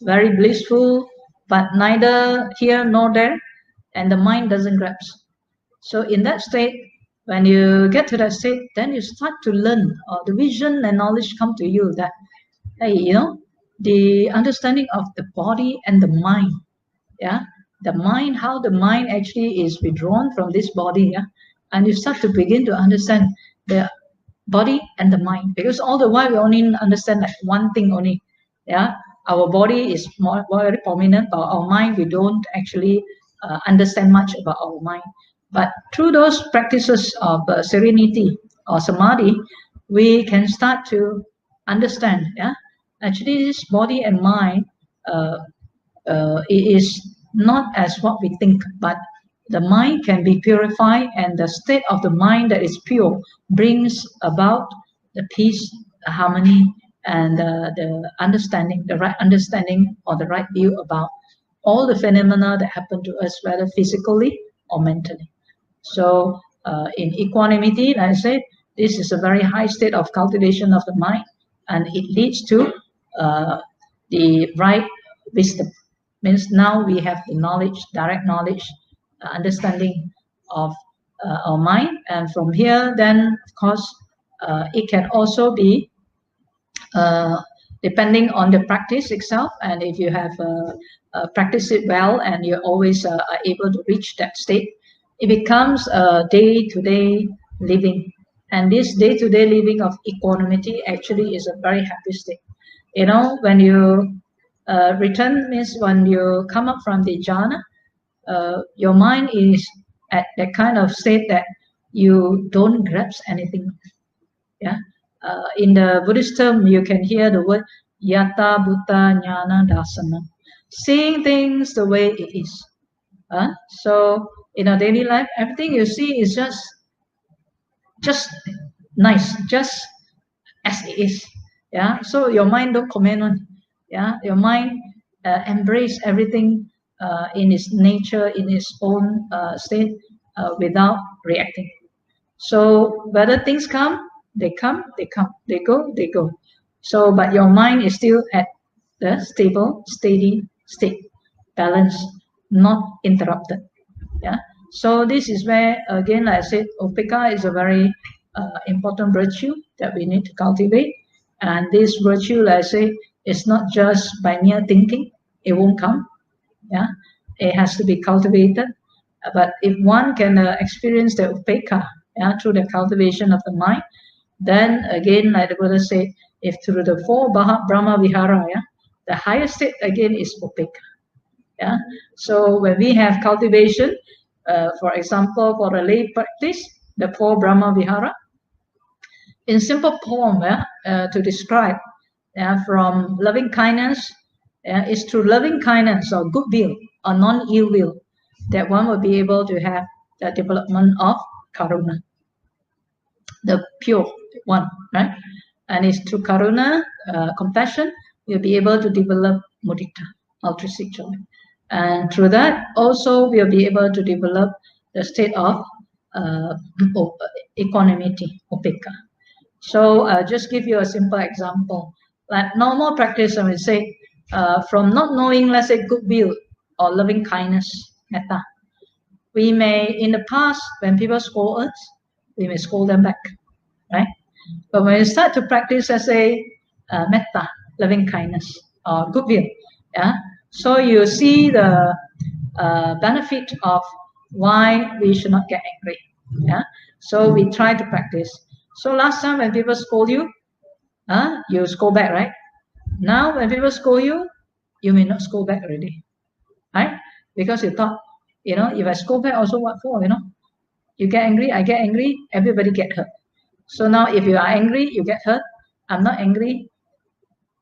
Speaker 2: very blissful, but neither here nor there, and the mind doesn't grasp. So in that state, when you get to that state, then you start to learn, or the vision and knowledge come to you that, hey, the understanding of the body and the mind. Yeah, the mind, how the mind actually is withdrawn from this body. Yeah, and you start to begin to understand the body and the mind, because all the while we only understand like one thing only. Yeah, our body is more very prominent, but our mind, we don't actually understand much about our mind. But through those practices of serenity or samadhi, we can start to understand. Yeah, actually this body and mind, it is not as what we think, but the mind can be purified, and the state of the mind that is pure brings about the peace, the harmony, and the understanding, the right understanding or the right view about all the phenomena that happen to us, whether physically or mentally. So in equanimity, like I said, this is a very high state of cultivation of the mind, and it leads to the right wisdom. Means now we have the knowledge, direct knowledge, understanding of our mind, and from here, then of course, it can also be depending on the practice itself, and if you have practiced it well, and you always are able to reach that state, it becomes a day-to-day living. And this day-to-day living of equanimity actually is a very happy state. You know, when you return means when you come up from the jhana, your mind is at that kind of state that you don't grasp anything. Yeah. In the Buddhist term, you can hear the word yata bhuta jnana dasana, seeing things the way it is. So in our daily life, everything you see is just nice, just as it is. Yeah. So your mind don't comment on. Yeah. Your mind embrace everything in its nature, in its own state, without reacting. So whether things come, they come, they come, they go, they go. So, but your mind is still at the stable, steady state, balanced, not interrupted. Yeah. So this is where, again, like I said, Upekkha is a very important virtue that we need to cultivate. And this virtue, like I say, is not just by mere thinking. It won't come. Yeah. It has to be cultivated. But if one can experience the Upekkha, yeah, through the cultivation of the mind, then again, like the Buddha said, if through the four Brahma Vihara, yeah, the highest state again is Upekkha. Yeah. So when we have cultivation, for example, for a lay practice, the four Brahma Vihara, in simple form, to describe, from loving kindness, is through loving kindness or goodwill or non-ill will that one will be able to have the development of Karuna, the pure one, right? And it's through Karuna, compassion, you'll be able to develop mudita, altruistic joy. And through that, also, we'll be able to develop the state of equanimity, upekkha. So just give you a simple example. Like normal practice, I would say, from not knowing, let's say, goodwill or loving kindness, metta, we may, in the past, when people scold us, we may scold them back, right? But when you start to practice, let's say, metta, loving kindness, or goodwill, yeah, so you see the benefit of why we should not get angry, yeah. So we try to practice. So last time when people scold you, you scold back, right? Now when people scold you, you may not scold back already, right? Because you thought, if I scold back, also what for? You get angry, I get angry, everybody get hurt. So now if you are angry, you get hurt. I'm not angry,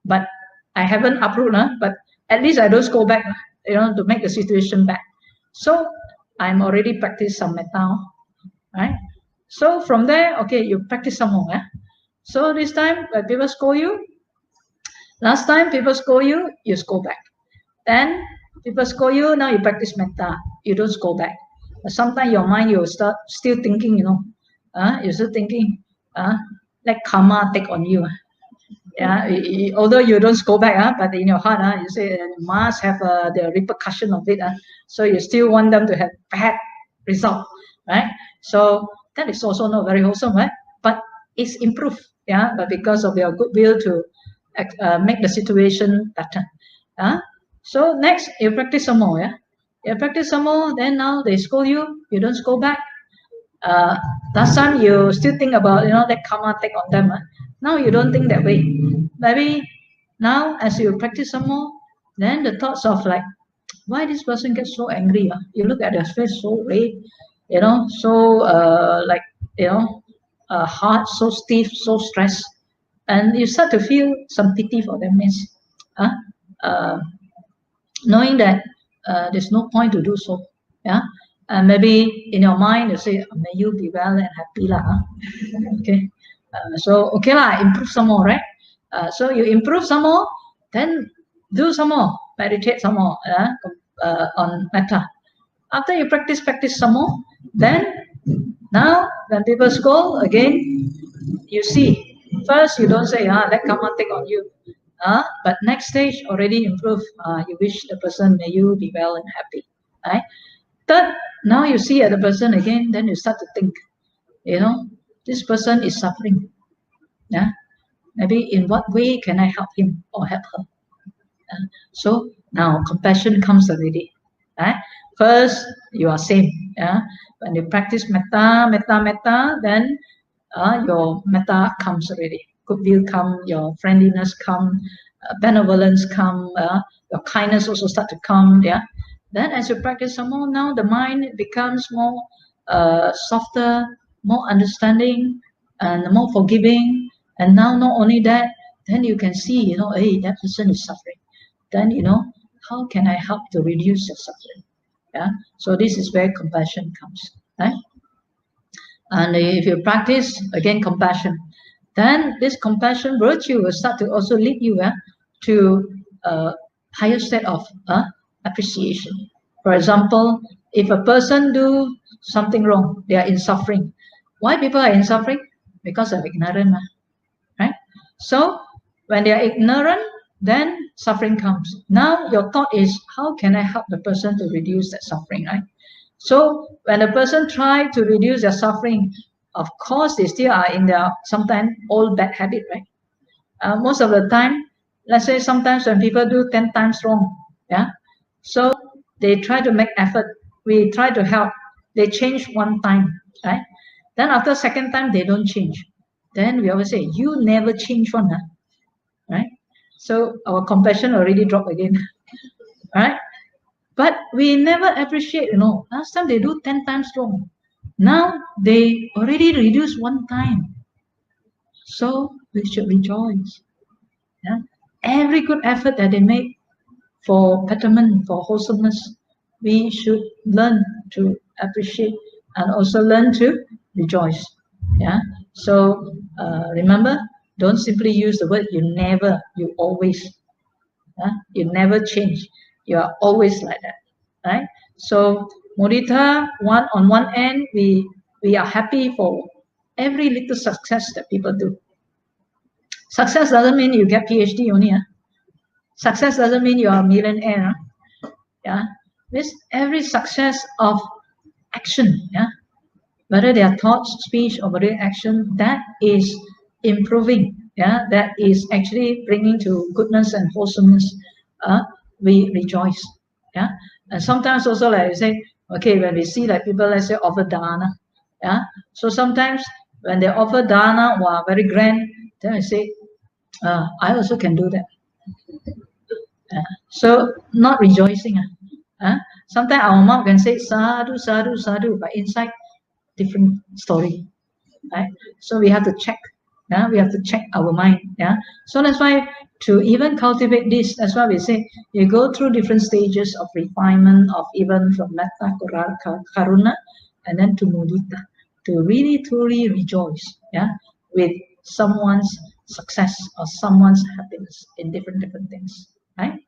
Speaker 2: but I haven't approved, but at least I don't scold back, to make the situation bad. So I'm already practiced some metta, right? So from there, okay, you practice some more. So this time, when people scold you, last time people scold you, you scold back. Then people scold you, now you practice metta, you don't scold back. But sometimes your mind, you start still thinking, you're still thinking, let karma take on you. Yeah, although you don't scold back, but in your heart, you say must have the repercussion of it. So you still want them to have bad result, right? So that is also not very wholesome, right? But it's improved, but because of your goodwill to make the situation better. So next, you practice some more, You practice some more, then now they scold you, you don't scold back. Last time you still think about, that karma take on them. Now you don't think that way. Maybe now as you practice some more, then the thoughts of like, why this person gets so angry? You look at their face so red, so heart so stiff, so stressed, and you start to feel some pity for them. Means, knowing that there's no point to do so. And maybe in your mind you say, may you be well and happy lah. Okay. So okay lah, improve some more, right? So you improve some more, then do some more, meditate some more on metta. After you practice some more, then now when people scold again, you see, first you don't say, let karma take on you. But next stage already improve. You wish the person, may you be well and happy. Right? Third, now you see the person again, then you start to think, this person is suffering. Yeah. Maybe in what way can I help him or help her? So now compassion comes already. Right? First, you are same. When you practice metta, then your metta comes already. Good will come, your friendliness come, benevolence come, your kindness also start to come. Yeah. Then as you practice some more, now the mind becomes more softer, more understanding, and more forgiving. And now not only that, then you can see, hey, that person is suffering. Then how can I help to reduce the suffering? Yeah. So this is where compassion comes. Right? And if you practice again compassion, then this compassion virtue will start to also lead you to a higher state of appreciation. For example, if a person do something wrong, they are in suffering. Why people are in suffering? Because of ignorance, right? So when they are ignorant, then suffering comes. Now your thought is, how can I help the person to reduce that suffering, right? So when a person try to reduce their suffering, of course they still are in their sometimes old bad habit, right? Most of the time, let's say sometimes when people do 10 times wrong, yeah, so they try to make effort. We try to help. They change one time, right? Then after second time they don't change. Then we always say, you never change one, huh? Right? So our compassion already dropped again, right? But we never appreciate, last time they do 10 times wrong. Now they already reduced one time. So we should rejoice. Yeah? Every good effort that they make for betterment, for wholesomeness, we should learn to appreciate and also learn to rejoice. Yeah. So remember, don't simply use the word you never, you always. You never change. You are always like that, right? So mudita, on one end, we are happy for every little success that people do. Success doesn't mean you get PhD only. Success doesn't mean you are a millionaire. Yeah, this every success of action. Yeah, whether they are thoughts, speech, or whether action, that is improving. Yeah, that is actually bringing to goodness and wholesomeness. We rejoice. Yeah, and sometimes also like you say, okay, when we see like people, let's say offer dana. Yeah, so sometimes when they offer dana, wow, very grand, then I say, I also can do that. So not rejoicing. Sometimes our mouth can say sadhu, sadhu, sadhu, but inside different story, right? So we have to check. Yeah, we have to check our mind. Yeah, so that's why to even cultivate this, that's why we say you go through different stages of refinement of even from metta, karuna, and then to mudita, to really truly rejoice. Yeah, with someone's success or someone's happiness in different things, right?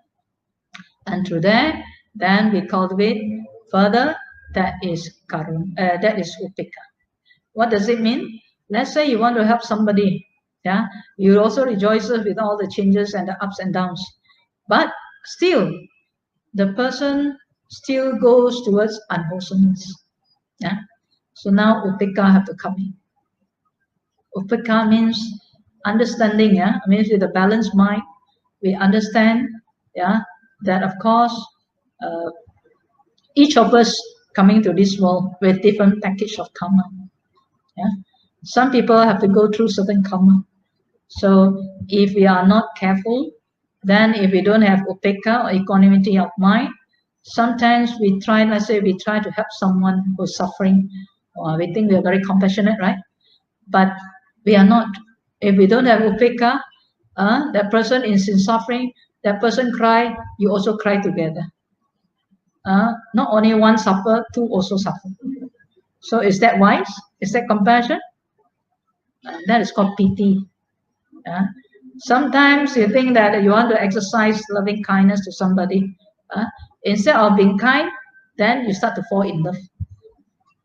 Speaker 2: And through that, then we cultivate further. That is that is upekkha. What does it mean? Let's say you want to help somebody. Yeah, you also rejoice with all the changes and the ups and downs, but still, the person still goes towards unwholesomeness. Yeah. So now upekkha have to come in. Upekkha means understanding. Yeah, means with a balanced mind, we understand. Yeah, that of course. Uh, each of us coming to this world with different package of karma. Yeah, some people have to go through certain karma. So if we are not careful, then if we don't have upekkha or equanimity of mind, sometimes we try, let's say we try to help someone who's suffering, or we think we are very compassionate, right? But we are not. If we don't have upekkha, that person is in suffering, that person cry, you also cry together. Not only one suffer, two also suffer. So is that wise? Is that compassion? That is called pity. Sometimes you think that you want to exercise loving kindness to somebody. Instead of being kind, then you start to fall in love.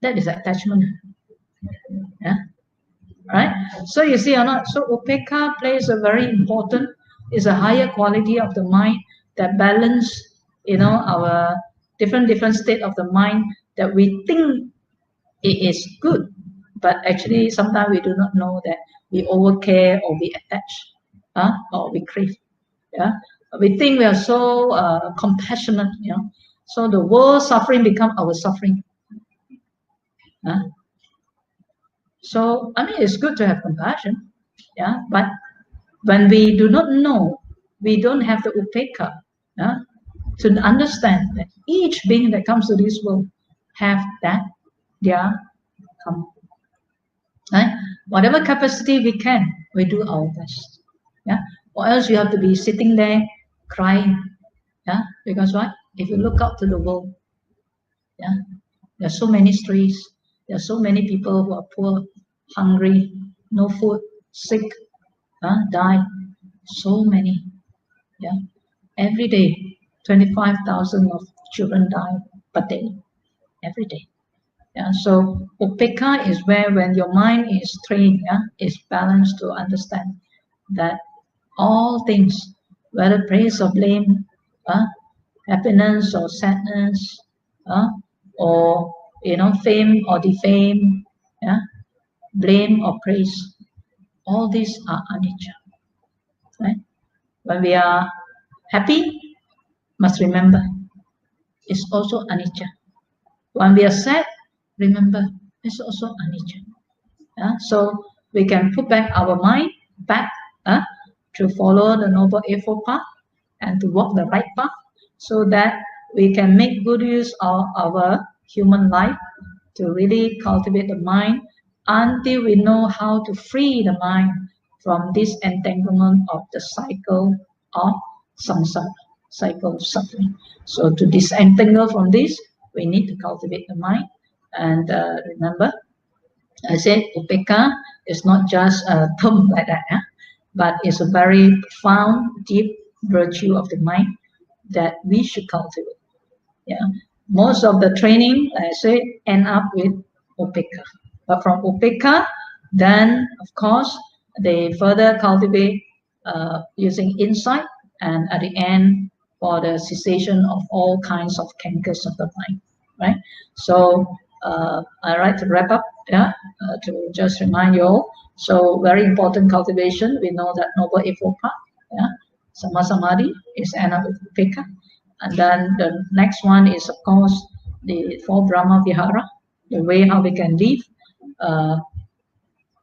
Speaker 2: That is attachment. Yeah. Right? So you see or not? So upekkha plays a very important, is a higher quality of the mind that balance, our different state of the mind that we think it is good, but actually sometimes we do not know that we overcare or we attach, or we crave. Yeah, we think we are so compassionate. So the world suffering become our suffering. So, I mean, it's good to have compassion, yeah, but when we do not know, we don't have the upekkha, yeah, to understand that each being that comes to this world have that their come. Right? Whatever capacity we can, we do our best. Yeah. Or else you have to be sitting there crying. Yeah. Because what? If you look out to the world, yeah, there are so many streets, there are so many people who are poor, hungry, no food, sick, die. So many. Yeah. Every day, 25,000 of children die per day. Every day. Yeah, so Upekkha is where when your mind is trained, yeah, is balanced to understand that all things, whether praise or blame, happiness or sadness, or fame or defame, yeah, blame or praise, all these are anicca. Right? When we are happy, must remember it's also anicca. When we are sad, remember it's also anicca. So we can put back our mind back to follow the Noble Eightfold Path and to walk the right path so that we can make good use of our human life to really cultivate the mind until we know how to free the mind from this entanglement of the cycle of samsara, cycle of suffering. So to disentangle from this, we need to cultivate the mind and remember I said Upekkha is not just a term like that, but it's a very profound, deep virtue of the mind that we should cultivate. Yeah, most of the training, like I said, end up with Upekkha. But from Upekkha, then of course they further cultivate using insight, and at the end for the cessation of all kinds of cankers of the mind. Right. So I like to wrap up. Yeah, to just remind you all. So very important cultivation. We know that Noble Eightfold Path. Yeah, Sama Samadhi is end up with Upekkha. And then the next one is, of course, the four Brahma Vihara, the way how we can live uh,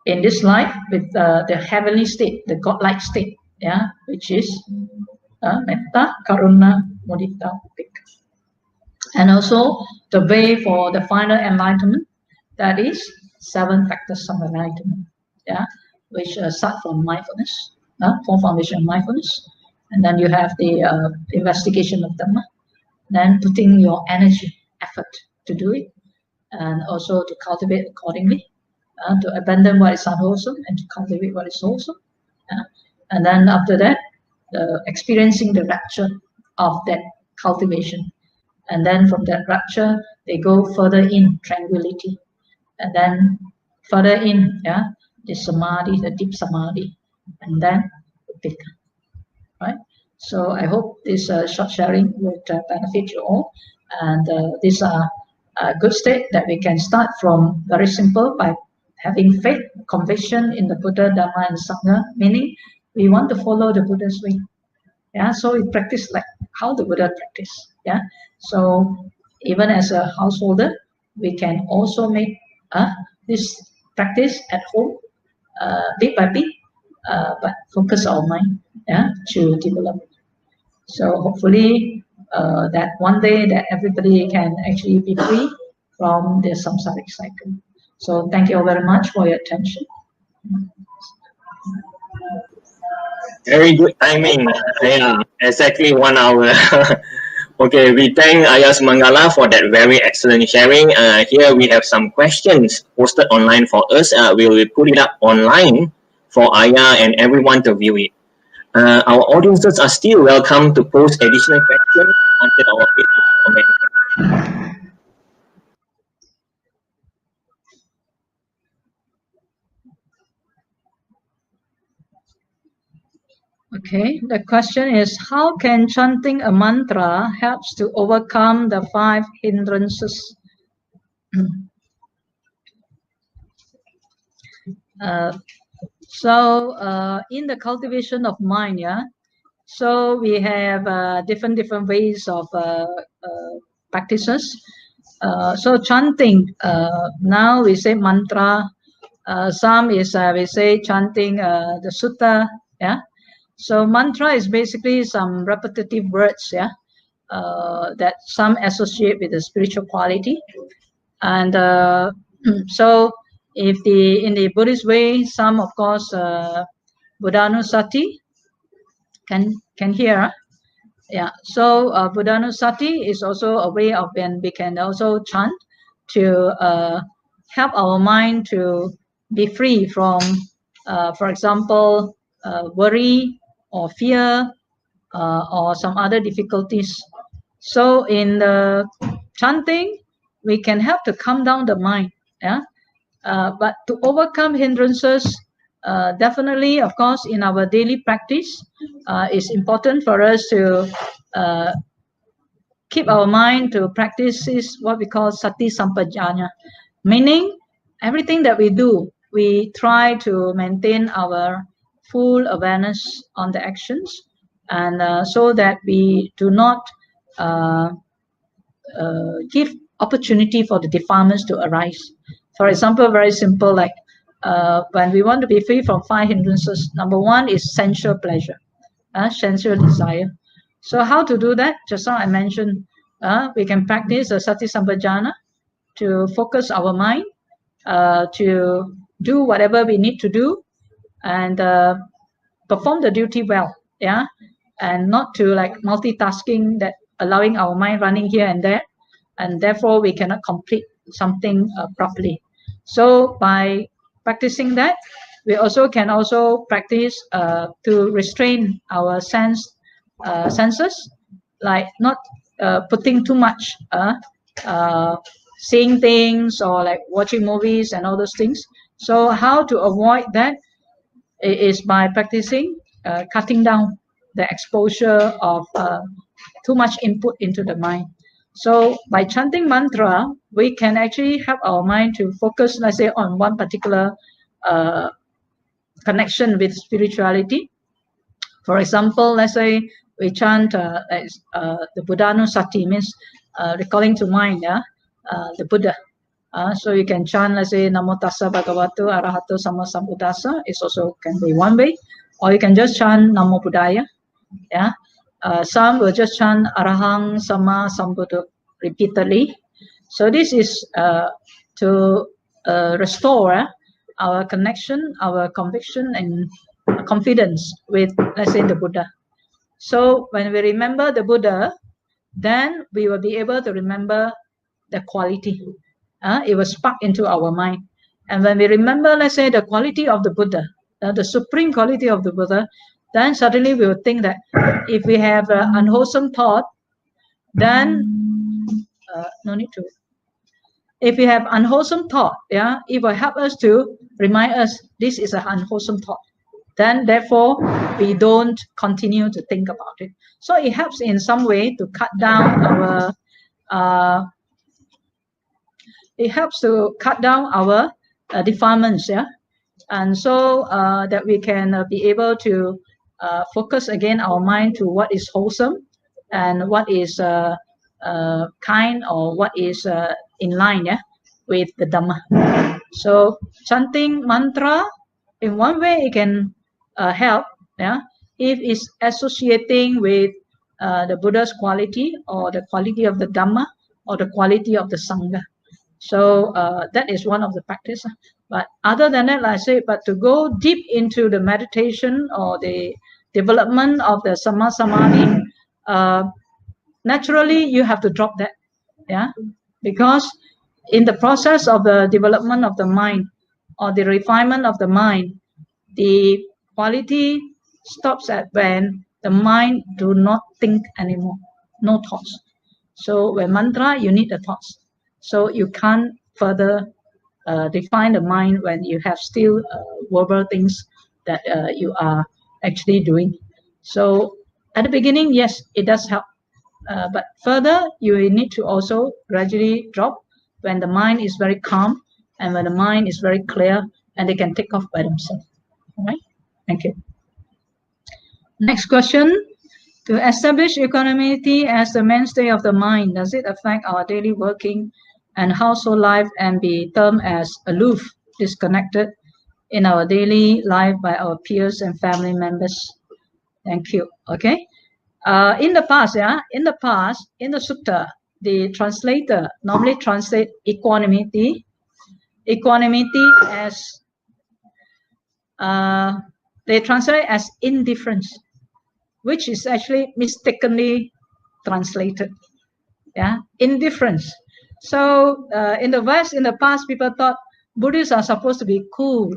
Speaker 2: in this life with the heavenly state, the godlike state, yeah, which is metta, karuna, mudita, upekkha. And also the way for the final enlightenment, that is seven factors of enlightenment, yeah, which start from mindfulness, four foundation of mindfulness, and then you have the investigation of Dhamma, then putting your energy, effort to do it, and also to cultivate accordingly, to abandon what is unwholesome and to cultivate what is wholesome. And then after that, experiencing the rapture of that cultivation. And then from that rapture, they go further in tranquility. And then further in, yeah, the samadhi, the deep samadhi, and then upekkha, right? So I hope this short sharing would benefit you all. And these are a good state that we can start from very simple by having faith, conviction in the Buddha, Dhamma, and Sangha, meaning we want to follow the Buddha's way. Yeah, so we practice like how the Buddha practice. Yeah, so even as a householder, we can also make this practice at home, bit by bit, but focus our mind, yeah, to develop. So hopefully that one day that everybody can actually be free from the samsaric cycle. So thank you all very much for your attention.
Speaker 1: Very good timing. Yeah, exactly 1 hour. Okay, we thank Ayah Sumangala for that very excellent sharing. Here we have some questions posted online for us. We will put it up online for Ayah and everyone to view it. Our audiences are still welcome to post additional questions under our Facebook comment.
Speaker 2: Okay, the question is, how can chanting a mantra helps to overcome the 5 hindrances? In the cultivation of mind, yeah, so we have different ways of practices. So chanting, now we say mantra, Some is we say chanting the sutta. Yeah. So mantra is basically some repetitive words. Yeah. That some associate with the spiritual quality. And so if in the Buddhist way, some of course Buddhanusati can hear. Yeah. So Buddhanusati is also a way of when we can also chant to help our mind to be free from, for example, worry or fear or some other difficulties. So in the chanting, we can help to calm down the mind. Yeah. But to overcome hindrances, definitely, of course, in our daily practice, it's important for us to keep our mind to practice is what we call sati sampajanya, meaning everything that we do, we try to maintain our full awareness on the actions, and so that we do not give opportunity for the defilements to arise. For example, very simple, like when we want to be free from 5 hindrances, number 1 is sensual pleasure, sensual desire. So how to do that? Just now I mentioned we can practice the sati sampajana to focus our mind, to do whatever we need to do, and perform the duty well, yeah, and not to like multitasking, that allowing our mind running here and there, and therefore we cannot complete something properly. So by practicing that, we also can also practice to restrain our senses, like not putting too much seeing things or like watching movies and all those things. So how to avoid that is by practicing cutting down the exposure of too much input into the mind. So by chanting mantra, we can actually help our mind to focus, let's say, on one particular connection with spirituality. For example, let's say we chant the Buddhanusati, means recalling to mind the Buddha. So you can chant, let's say, Namo Tassa Bhagavato Arahato Sama Sambuddhassa. It also can be one way, or you can just chant Namo Buddhaya. Yeah. Some will just chant Arahang Sama Sambuddha repeatedly. So this is to restore our connection, our conviction, and confidence with, let's say, the Buddha. So when we remember the Buddha, then we will be able to remember the quality. It will spark into our mind. And when we remember, let's say, the quality of the Buddha, the supreme quality of the Buddha, then suddenly we will think that if we have an unwholesome thought, then no need to. If we have unwholesome thought, yeah, it will help us to remind us this is an unwholesome thought. Then therefore we don't continue to think about it. So it helps in some way to cut down our defilements, yeah, and so that we can be able to focus again our mind to what is wholesome and what is kind, or what is in line, yeah, with the Dhamma. So chanting mantra, in one way it can help, yeah, if it's associating with the Buddha's quality, or the quality of the Dhamma, or the quality of the Sangha. So that is one of the practice. But other than that, like I say, but to go deep into the meditation or the development of the Samma Samadhi, naturally you have to drop that, yeah, because in the process of the development of the mind or the refinement of the mind, the quality stops at when the mind do not think anymore, no thoughts. So when mantra, you need the thoughts. So you can't further define the mind when you have still verbal things that you are actually doing. So at the beginning, yes, it does help. But further, you need to also gradually drop when the mind is very calm and when the mind is very clear, and they can take off by themselves. All right? Thank you. Next question. To establish equanimity as the mainstay of the mind, does it affect our daily working and household life and be termed as aloof, disconnected, in our daily life by our peers and family members. Thank you. Okay. In the past, in the sutta, the translator normally translate equanimity as they translate as indifference, which is actually mistakenly translated. Indifference. So in the West, in the past, people thought Buddhists are supposed to be cool,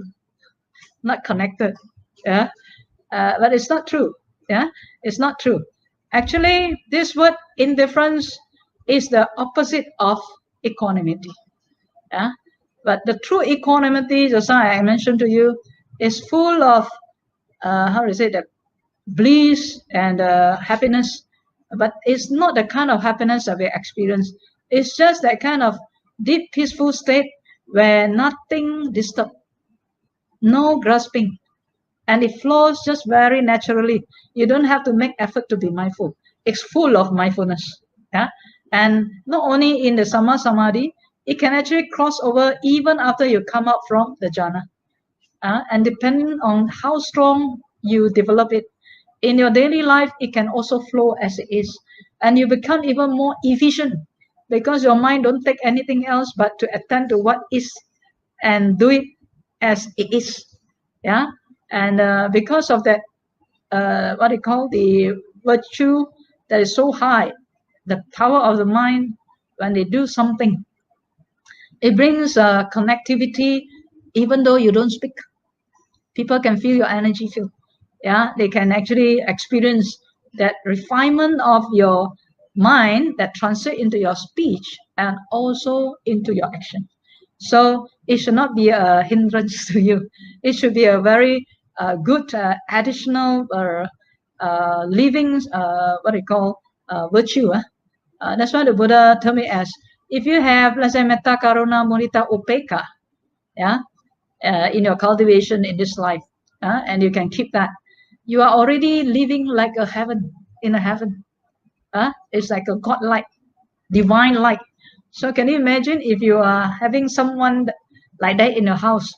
Speaker 2: not connected. But it's not true. It's not true. Actually, this word indifference is the opposite of equanimity. But the true equanimity, just like I mentioned to you, is full of how to say that, bliss and happiness. But it's not the kind of happiness that we experience. It's just that kind of deep, peaceful state where nothing disturbs, no grasping, and it flows just very naturally. You don't have to make effort to be mindful. It's full of mindfulness. And not only in the Sama Samadhi, it can actually cross over even after you come out from the jhana. And depending on how strong you develop it, in your daily life, it can also flow as it is. And you become even more efficient because your mind don't take anything else but to attend to what is and do it as it is. And because of that, what they call the virtue that is so high, the power of the mind when they do something, it brings connectivity even though you don't speak. People can feel your energy field. They can actually experience that refinement of your mind that translate into your speech and also into your action. So it should not be a hindrance to you. It should be a very good additional living, what we call virtue. That's why the Buddha told me as, if you have, let's say, metta, karuna, mudita, upekkha, in your cultivation in this life, and you can keep that, you are already living like a heaven, in a heaven. It's like a God light, divine light. So can you imagine if you are having someone like that in your house,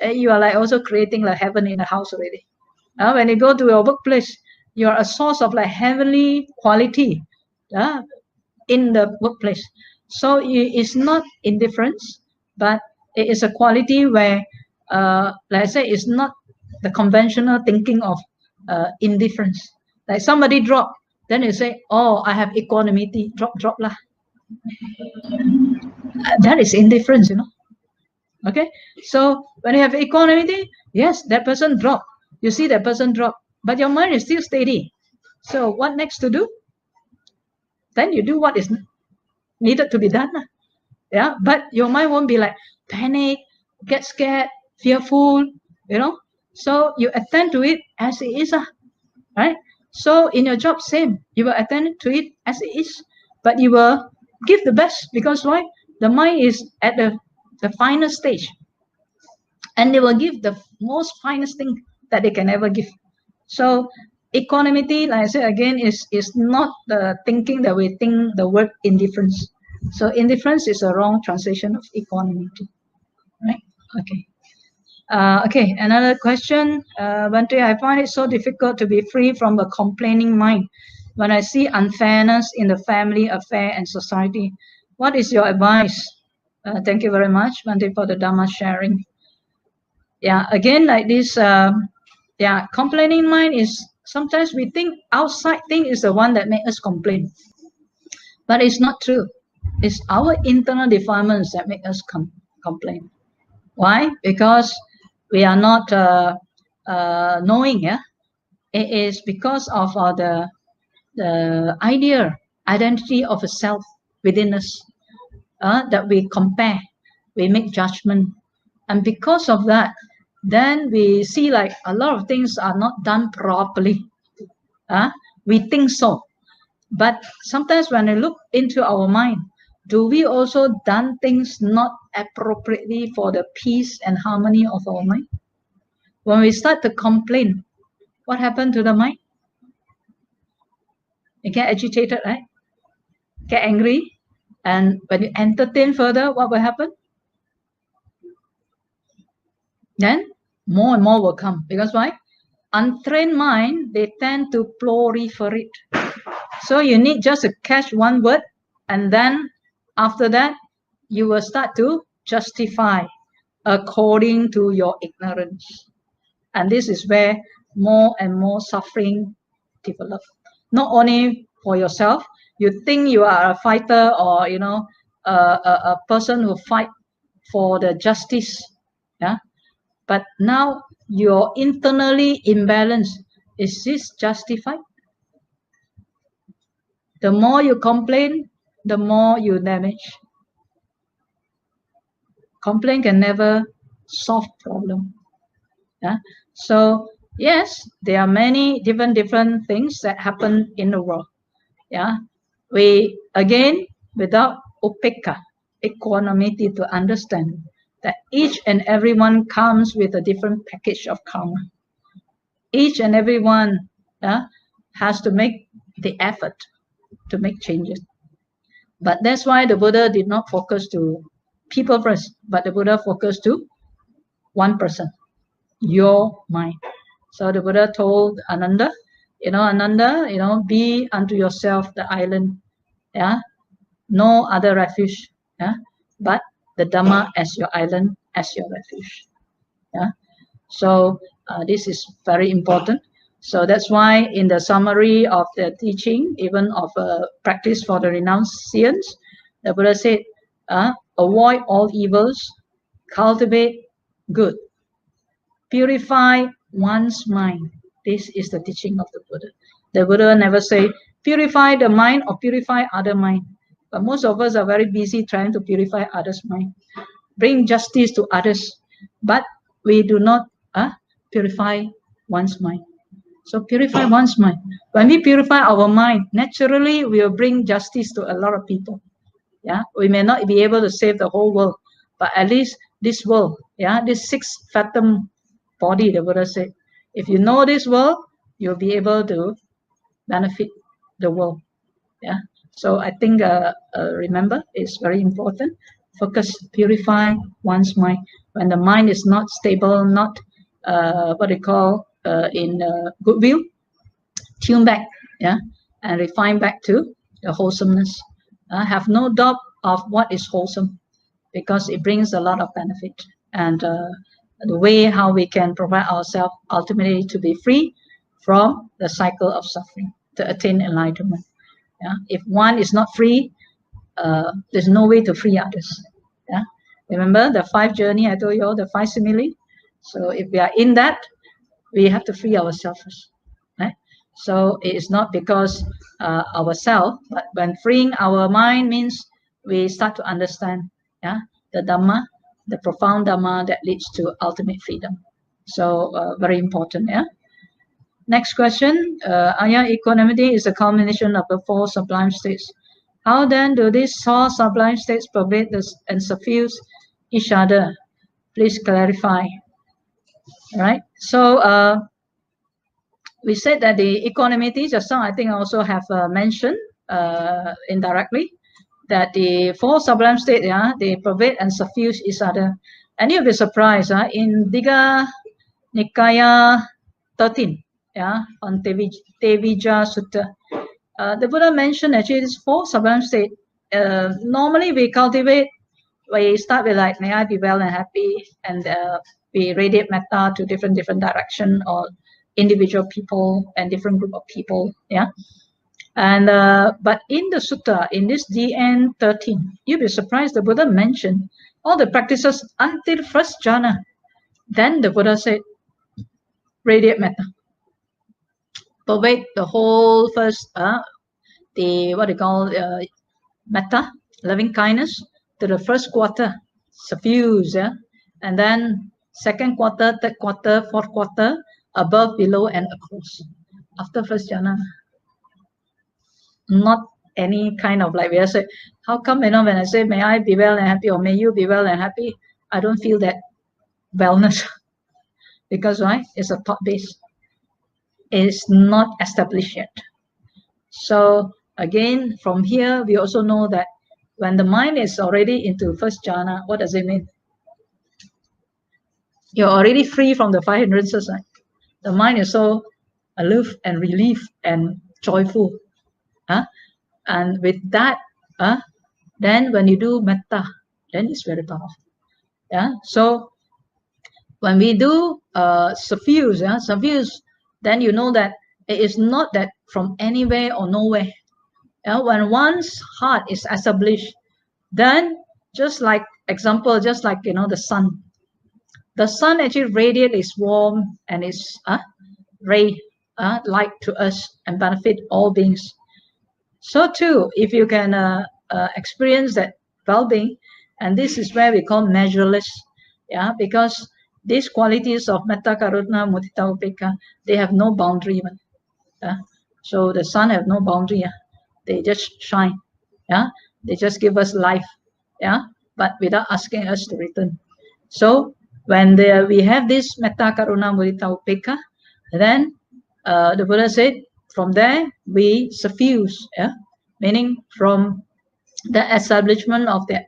Speaker 2: you are like also creating like heaven in the house already. When you go to your workplace, you are a source of like heavenly quality in the workplace. So it's not indifference, but it is a quality where, let's say, it's not the conventional thinking of indifference. Like somebody drop, then you say, oh, I have equanimity, drop lah. That is indifference, Okay, so when you have equanimity, yes, that person drop. You see that person drop, but your mind is still steady. So what next to do? Then you do what is needed to be done. But your mind won't be like panic, get scared, fearful, So you attend to it as it is, right? So in your job, same. You will attend to it as it is, but you will give the best, because why? The mind is at the finest stage, and they will give the most finest thing that they can ever give. So equanimity, like I said again, is not the thinking that we think the word indifference. So indifference is a wrong translation of equanimity, right? Okay. Okay, another question. Bhante, I find it so difficult to be free from a complaining mind when I see unfairness in the family affair and society. What is your advice? Thank you very much, Bhante, for the Dhamma sharing. Again, like this, complaining mind is, sometimes we think outside thing is the one that makes us complain. But it's not true. It's our internal defilements that make us complain. Why? Because we are not knowing. It is because of the identity of a self within us that we compare, we make judgment, and because of that, then we see like a lot of things are not done properly. We think so, but sometimes when I look into our mind, do we also done things not appropriately for the peace and harmony of our mind? When we start to complain, what happened to the mind? You get agitated, right? Get angry. And when you entertain further, what will happen? Then more and more will come. Because why? Untrained mind, they tend to proliferate. So you need just to catch one word, and then after that, you will start to justify according to your ignorance. And this is where more and more suffering develop. Not only for yourself, you think you are a fighter, or a person who fight for the justice, yeah. But now you're internally imbalanced. Is this justified? The more you complain, the more you damage. Complaint can never solve problem. Yeah. So yes, there are many different things that happen in the world. Yeah. We again, without upekkha, equanimity, to understand that each and everyone comes with a different package of karma. Each and everyone has to make the effort to make changes. But that's why the Buddha did not focus to people first, but the Buddha focused to one person, your mind. So the Buddha told Ananda, Ananda, be unto yourself the island, yeah, no other refuge, yeah, but the Dhamma as your island, as your refuge, yeah. So this is very important. So that's why in the summary of the teaching, even of practice for the renunciants, the Buddha said, avoid all evils, cultivate good, purify one's mind. This is the teaching of the Buddha. The Buddha never say, purify the mind or purify other mind. But most of us are very busy trying to purify others' mind, bring justice to others, but we do not purify one's mind. So purify one's mind. When we purify our mind, naturally we will bring justice to a lot of people. Yeah, we may not be able to save the whole world, but at least this world, yeah, this 6 fathom body, the Buddha said, if you know this world, you'll be able to benefit the world. Yeah. So I think remember, it's very important. Focus, purify one's mind. When the mind is not stable, not what they call in goodwill, tune back, yeah, and refine back to the wholesomeness. Have no doubt of what is wholesome, because it brings a lot of benefit, and the way how we can provide ourselves ultimately to be free from the cycle of suffering, to attain enlightenment. Yeah? If one is not free, there's no way to free others. Yeah? Remember the 5 journey I told you all, the 5 simile? So if we are in that, we have to free ourselves first. Right? So it is not because ourselves, but when freeing our mind means we start to understand, yeah, the Dhamma, the profound Dhamma that leads to ultimate freedom. So very important. Yeah. Next question. Equanimity is a combination of the 4 sublime states. How then do these 4 sublime states pervade and suffuse each other? Please clarify. All right. So we said that the equanimity, just now I think I also have mentioned indirectly, that the 4 sublime states, yeah, they pervade and suffuse each other. And you'll be surprised, in Digha Nikaya 13, yeah, on Tevijja Sutta, the Buddha mentioned actually these 4 sublime states. Normally we cultivate, we start with like, may I be well and happy, and we radiate metta to different direction, or individual people and different group of people, yeah. And but in the sutta, in this DN 13, you'll be surprised the Buddha mentioned all the practices until first jhana. Then the Buddha said, radiate metta, pervade the whole first, the what they call metta, loving kindness, to the first quarter, suffuse, yeah? And then second quarter, third quarter, fourth quarter, above, below, and across. After first jhana, not any kind of like we say, how come, when I say may I be well and happy, or may you be well and happy, I don't feel that wellness. Because why? It's a thought base. It's not established yet. So again, from here, we also know that when the mind is already into first jhana, what does it mean? you're already free from the 5 hindrances. Right? The mind is so aloof and relieved and joyful. And with that, then when you do metta, then it's very powerful. So when we do suffuse, then you know that it is not that from anywhere or nowhere. When one's heart is established, then just like example, just like the sun actually radiates its warmth and its ray light to us and benefit all beings. So too, if you can experience that well-being, and this is where we call measureless, because these qualities of metta, karuna, mudita, upekkha, they have no boundary even. So the sun have no boundary. They just shine. They just give us life. But without asking us to return. So when we have this metta, karuna, mudita, upekkha, then the Buddha said, from there we suffuse, meaning from the establishment of the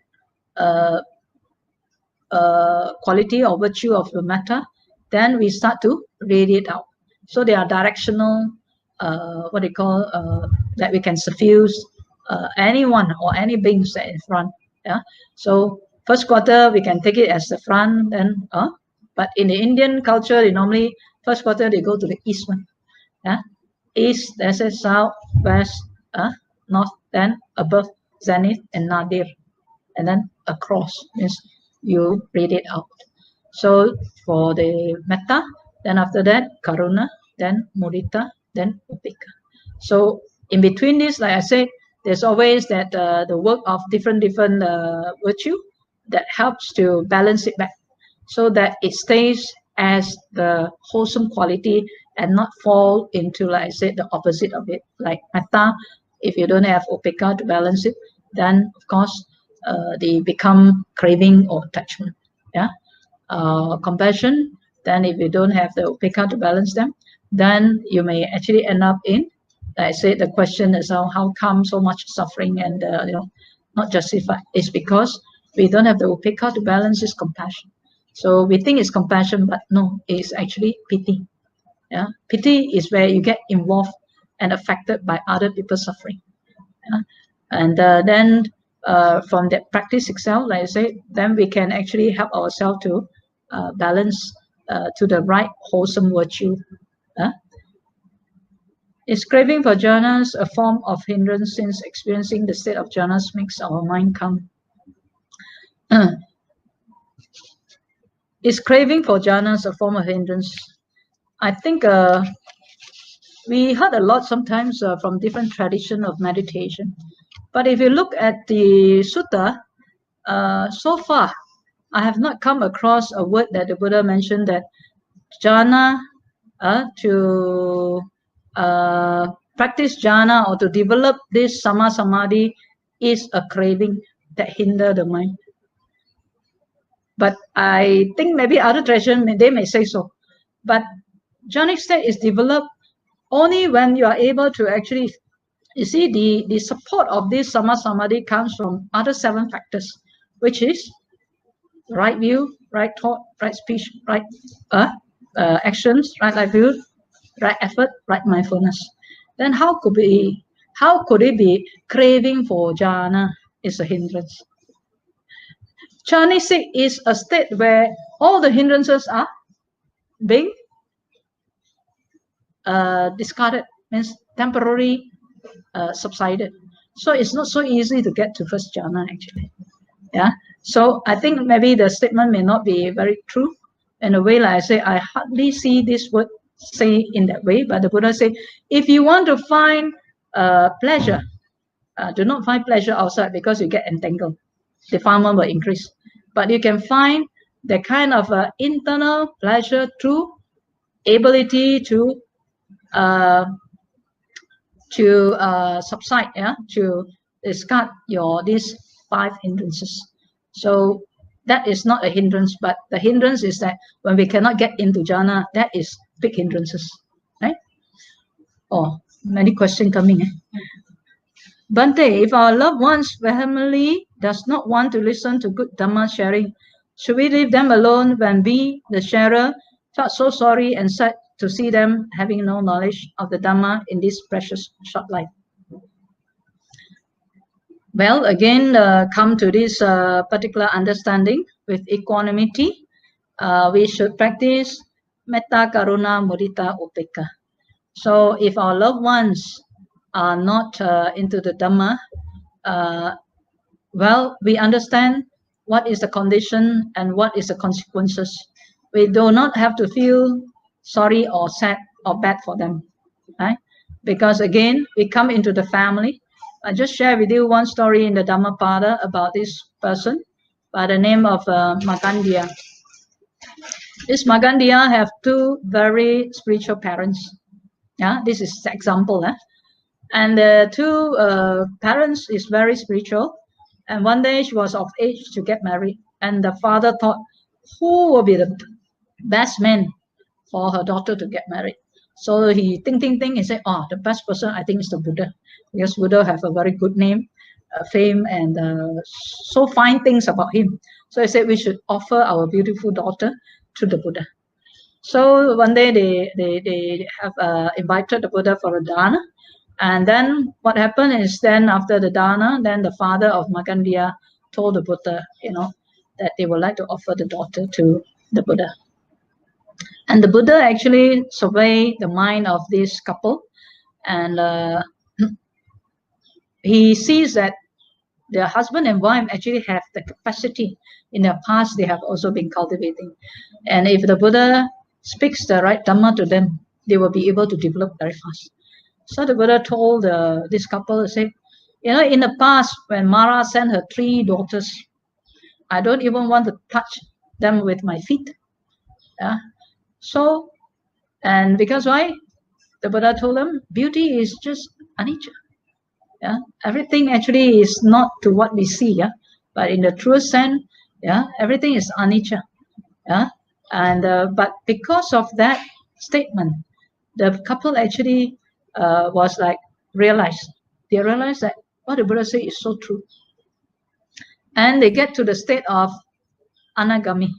Speaker 2: quality or virtue of the metta, then we start to radiate out. So they are directional, what they call, that we can suffuse anyone or any beings that in front. So first quarter we can take it as the front, then but in the Indian culture, they normally first quarter they go to the east one. East, there's a south, west, north, then above, zenith, and nadir, and then across means you radiate out. So for the metta, then after that karuna, then mudita, then upekkha. So in between this, like I said, there's always that the work of different virtue that helps to balance it back, so that it stays as the wholesome quality and not fall into, like I said, the opposite of it. Like metta, if you don't have upekkha to balance it, then of course they become craving or attachment. Compassion, then if you don't have the upekkha to balance them, then you may actually end up in, like I said, the question is how come so much suffering and not justified. It's because we don't have the upekkha to balance this compassion. So we think it's compassion, but no, it's actually pity. Pity is where you get involved and affected by other people's suffering. And then from that practice itself, like I said, then we can actually help ourselves to balance to the right wholesome virtue. Is craving for jhanas a form of hindrance, since experiencing the state of jhanas makes our mind calm? Is craving for jhanas a form of hindrance? I think we heard a lot sometimes from different tradition of meditation. But if you look at the sutta, so far, I have not come across a word that the Buddha mentioned that jhana, to practice jhana or to develop this sama samadhi is a craving that hinder the mind. But I think maybe other tradition, they may say so. But jhanic state is developed only when you are able to actually, you see, the support of this sama samadhi comes from other 7 factors, which is right view, right thought, right speech, right actions, right livelihood, right effort, right mindfulness. Then how could it be craving for jhana is a hindrance? Jhanic is a state where all the hindrances are being discarded, means temporary subsided. So it's not so easy to get to first jhana actually. So I think maybe the statement may not be very true. In a way, like I say, I hardly see this word say in that way. But the Buddha said, if you want to find pleasure, do not find pleasure outside, because you get entangled. Defilement will increase. But you can find the kind of internal pleasure through ability to subside, to discard these 5 hindrances. So that is not a hindrance, but the hindrance is that when we cannot get into jhana, that is big hindrances, right? Oh, many questions coming. Bante, if our loved ones vehemently does not want to listen to good Dhamma sharing, Should we leave them alone when we, the sharer, felt so sorry and sad to see them having no knowledge of the Dhamma in this precious short life? Well, again, come to this particular understanding with equanimity. We should practice metta, karuna, mudita, upekkha. So if our loved ones are not into the Dhamma, well, we understand what is the condition and what is the consequences. We do not have to feel sorry or sad or bad for them, right? Because again, we come into the family. I just share with you one story in the Dhammapada about this person by the name of Magandia. This Magandia have two very spiritual parents. Yeah, this is the example. And the two parents is very spiritual. And one day she was of age to get married. And the father thought, who will be the best man for her daughter to get married? So he think. He said, oh, the best person I think is the Buddha. Because Buddha have a very good name, fame, and so fine things about him. So he said, we should offer our beautiful daughter to the Buddha. So one day they have invited the Buddha for a dana. And then what happened is then after the dana, then the father of Magandia told the Buddha, that they would like to offer the daughter to the Buddha. And the Buddha actually surveyed the mind of this couple, and he sees that the husband and wife actually have the capacity. In the past, they have also been cultivating. And if the Buddha speaks the right Dhamma to them, they will be able to develop very fast. So the Buddha told this couple, say, in the past, when Mara sent her 3 daughters, I don't even want to touch them with my feet. Yeah. So, and because why? The Buddha told them, beauty is just anicca. Yeah. Everything actually is not to what we see. Yeah. But in the true sense, yeah, everything is anicca. Yeah. And but because of that statement, the couple actually was like realized. They realized that what the Buddha said is so true. And they get to the state of anagami,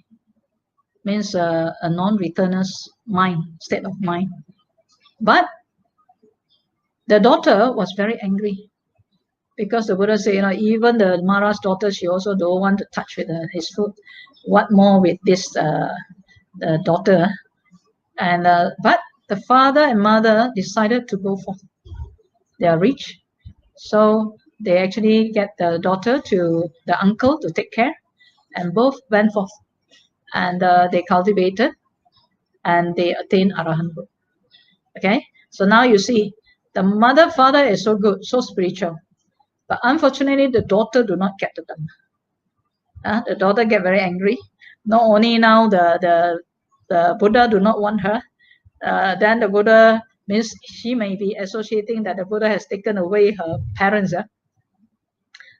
Speaker 2: means a non-returners mind, state of mind. But the daughter was very angry because the Buddha said, even the Mara's daughter, she also don't want to touch with his foot. What more with this daughter? And but the father and mother decided to go forth. They are rich, so they actually get the daughter to the uncle to take care, and both went forth, and they cultivated, and they attained arahanthood. Okay, so now you see, the father is so good, so spiritual, but unfortunately, the daughter do not get the Dhamma. The daughter get very angry. Not only now the Buddha do not want her, then the Buddha means she may be associating that the Buddha has taken away her parents.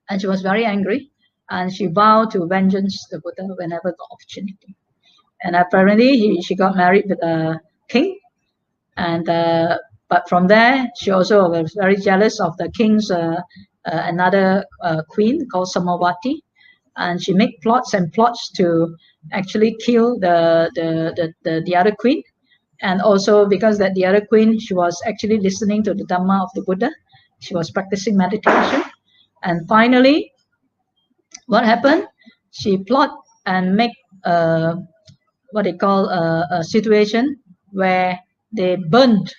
Speaker 2: And she was very angry, and she vowed to vengeance the Buddha whenever the opportunity. And apparently she got married with a king, and but from there she also was very jealous of the king's another queen called Samawati, and she made plots and plots to actually kill the other queen. And also because that the other queen, she was actually listening to the Dhamma of the Buddha, she was practicing meditation. And finally, what happened? She plot and make what they call a situation where they burned,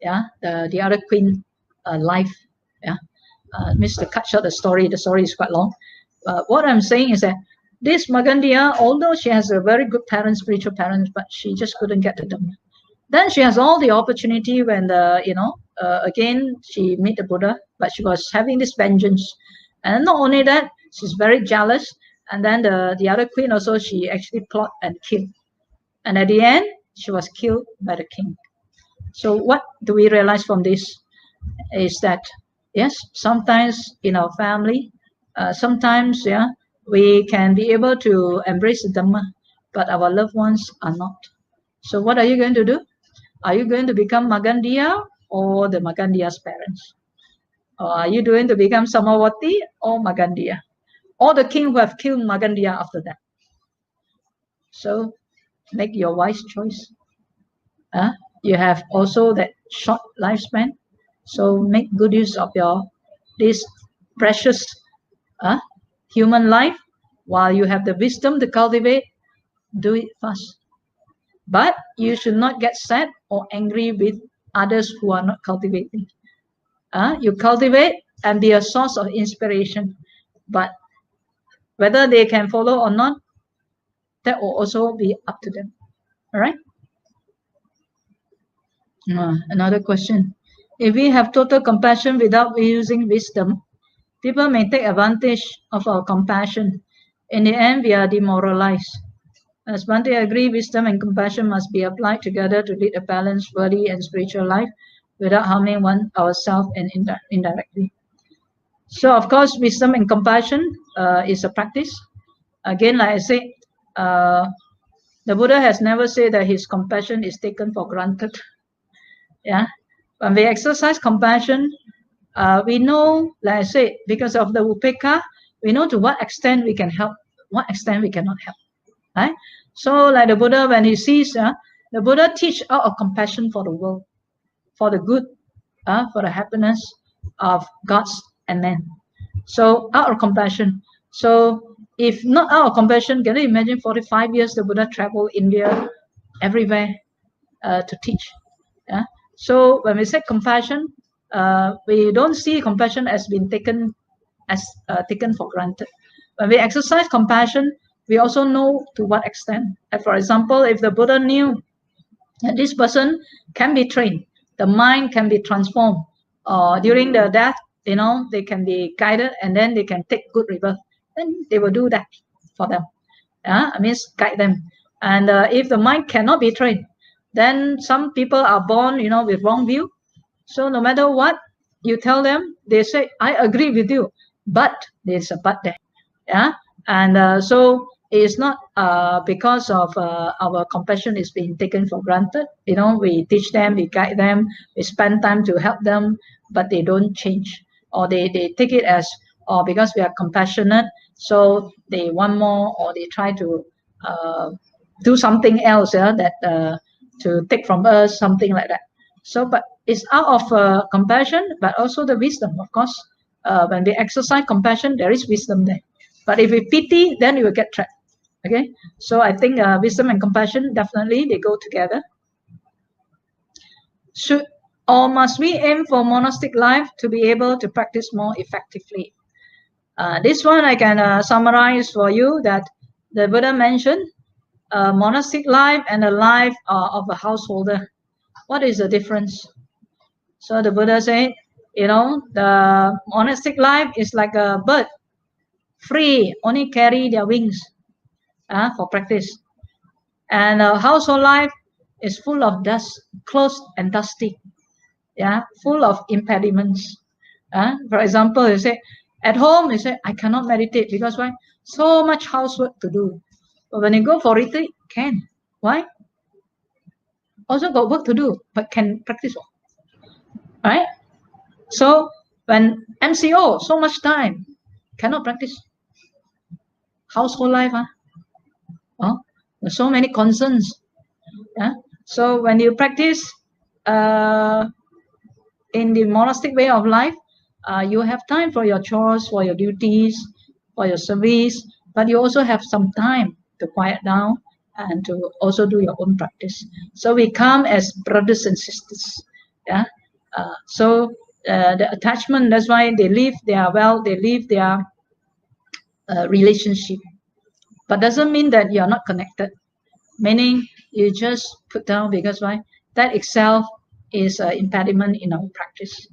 Speaker 2: the other queen life. Means to cut short the story is quite long. What I'm saying is that this Magandia, although she has a very good parents, spiritual parents, but she just couldn't get the Dhamma. Then she has all the opportunity when again she meet the Buddha, but she was having this vengeance. And not only that, she's very jealous. And then the other queen also, she actually plot and kill. And at the end, she was killed by the king. So what do we realize from this is that, yes, sometimes in our family, sometimes, we can be able to embrace the Dhamma, but our loved ones are not. So what are you going to do? Are you going to become Magandia or the Magandia's parents? Or are you going to become Samawati or Magandia? Or the king who have killed Magandia after that? So make your wise choice. You have also that short lifespan, so make good use of your this precious human life while you have the wisdom to cultivate. Do it fast, but you should not get sad or angry with others who are not cultivating. You cultivate and be a source of inspiration, but whether they can follow or not, that will also be up to them. All right. Another question. If we have total compassion without using wisdom, people may take advantage of our compassion. In the end, we are demoralized. As Bhante agree, wisdom and compassion must be applied together to lead a balanced, worthy, and spiritual life without harming ourselves and indirectly. So, of course, wisdom and compassion is a practice. Again, like I said, the Buddha has never said that his compassion is taken for granted. Yeah, when we exercise compassion, we know, like I said, because of the Upekkha, we know to what extent we can help, what extent we cannot help. Right? So, like the Buddha, when he sees, the Buddha teach out of compassion for the world, for the good, for the happiness of gods and men. So, out of compassion. So, if not out of compassion, can you imagine 45 years the Buddha traveled India, everywhere to teach? Yeah. So, when we say compassion, we don't see compassion as being taken for granted. When we exercise compassion, we also know to what extent. For example, if the Buddha knew that this person can be trained, the mind can be transformed, during the death, they can be guided and then they can take good rebirth, then they will do that for them. I mean, guide them. And if the mind cannot be trained, then some people are born, with wrong view. So no matter what you tell them, they say, I agree with you, but there's a but there. Yeah. And so it's not because of our compassion is being taken for granted. We teach them, we guide them, we spend time to help them, but they don't change, or they take it as, because we are compassionate, so they want more, or they try to do something else, that to take from us, something like that. So, but it's out of compassion, but also the wisdom, of course. When we exercise compassion, there is wisdom there. But if we pity, then you will get trapped. Okay, so I think wisdom and compassion, definitely they go together. Should or must we aim for monastic life to be able to practice more effectively? This one I can summarize for you, that the Buddha mentioned monastic life and the life of a householder. What is the difference? So the Buddha said, the monastic life is like a bird, free, only carry their wings for practice. And household life is full of dust, closed and dusty, full of impediments. For example, you say, at home, you say, I cannot meditate because why? So much housework to do. But when you go for retreat, can. Why? Also got work to do, but can practice. Right? So when MCO, so much time, cannot practice. Household life, there's so many concerns. So when you practice in the monastic way of life, you have time for your chores, for your duties, for your service, but you also have some time to quiet down and to also do your own practice. So we come as brothers and sisters. So the attachment, that's why they leave their relationship, but doesn't mean that you are not connected, meaning you just put down, because why? That itself is an impediment in our practice.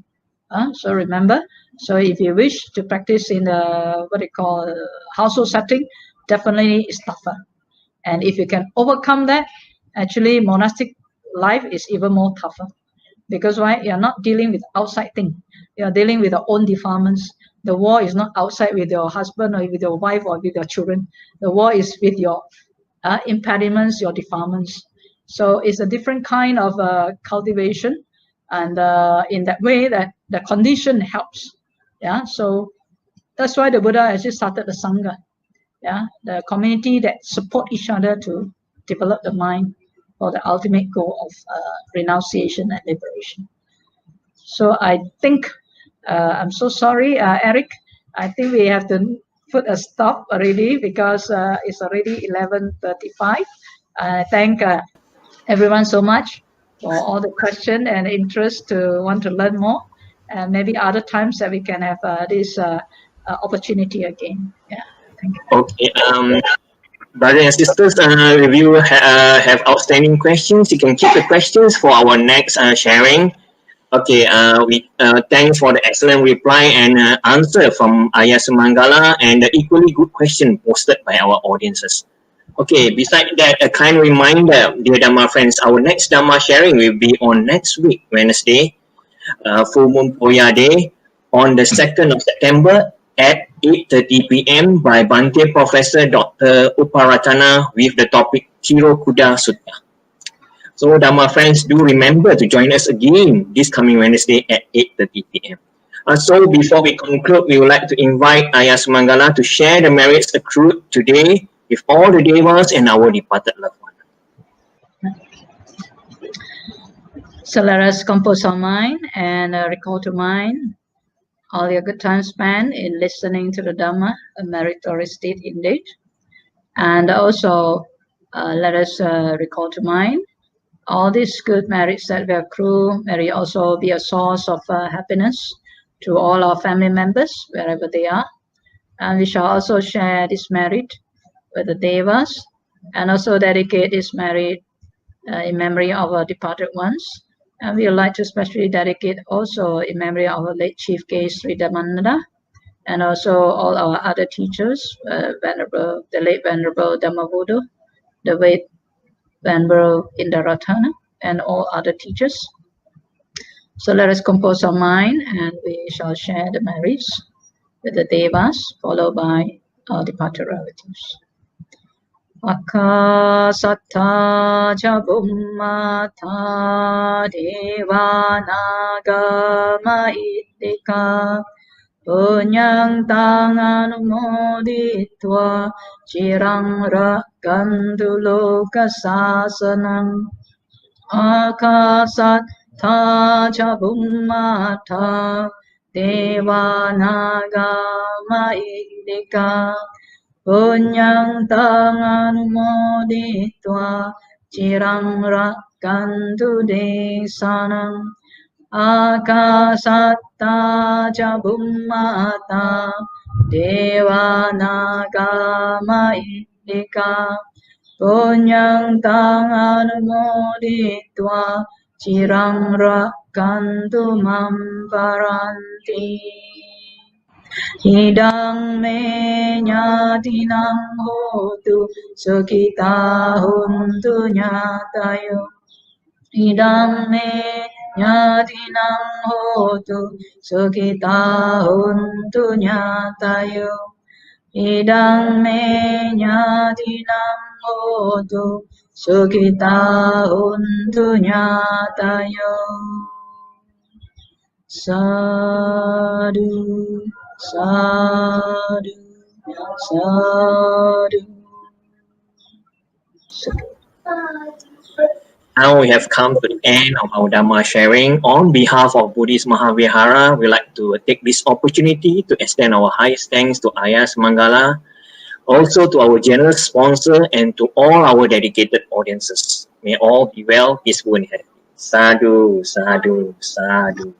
Speaker 2: So remember, so if you wish to practice in the what they call household setting, definitely it's tougher. And if you can overcome that, actually monastic life is even more tougher, because why? You're not dealing with outside thing, you're dealing with your own defilements. The war is not outside with your husband or with your wife or with your children. The war is with your impediments, your defilements. So it's a different kind of cultivation, and in that way, that the condition helps. So that's why the Buddha actually started the Sangha. Yeah, the community that support each other to develop the mind for the ultimate goal of renunciation and liberation. So I think I'm so sorry, Eric. I think we have to put a stop already because it's already 11:35. I thank everyone so much for all the question and interest to want to learn more. And maybe other times that we can have this opportunity again. Yeah, thank you.
Speaker 1: Okay. Brothers and sisters, if you have outstanding questions, you can keep the questions for our next sharing. Okay, we thanks for the excellent reply and answer from Ayah Sumangala and the equally good question posted by our audiences. Okay, besides that, a kind reminder, dear Dhamma friends, our next Dhamma sharing will be on next week, Wednesday, Full Moon Poya Day, on the 2nd of September at 8:30 p.m. by Bhante Professor Dr. Uparatana with the topic Chiro Kuda Sutta. So Dhamma friends, do remember to join us again this coming Wednesday at 8:30 p.m. So before we conclude, we would like to invite Ayah Sumangala to share the merits accrued today with all the devas and our departed loved ones.
Speaker 2: So let us compose our mind and recall to mind all your good time spent in listening to the Dhamma, a meritorious state indeed. And also let us recall to mind all these good merits that we accrue. May it also be a source of happiness to all our family members, wherever they are. And we shall also share this merit with the devas and also dedicate this merit in memory of our departed ones. And we would like to especially dedicate also in memory of our late Chief Case Sri Dhammananda and also all our other teachers, the late Venerable Dhammavuddha, the late Venerable Indaratana, and all other teachers. So let us compose our mind and we shall share the merits with the devas, followed by our departed relatives. Akasatta ca bummata devanaga maiddika punyang tang anumoditva cirang rakkantu loka sasanang akasatta ca bummata devanaga maiddika punyang tang anumoditva cirang rakkantu desanam akasatta ca bummata devanaga maiddika punyang tang anumoditva cirang rakkantu mam paranti. Idang me nyatinang hotu sukita huntu nyatayo. Idang me nyatinang hotu sukita huntu nyatayo. Idang me nyatinang hotu sukita huntu nyatayo. Sadhu. Sadhu, sadhu.
Speaker 1: Now we have come to the end of our Dhamma sharing. On behalf of Buddhist Mahavihara, we'd like to take this opportunity to extend our highest thanks to Ayah Sumangala, also to our generous sponsor and to all our dedicated audiences. May all be well, peaceful and happy. Sadhu, sadhu, sadhu.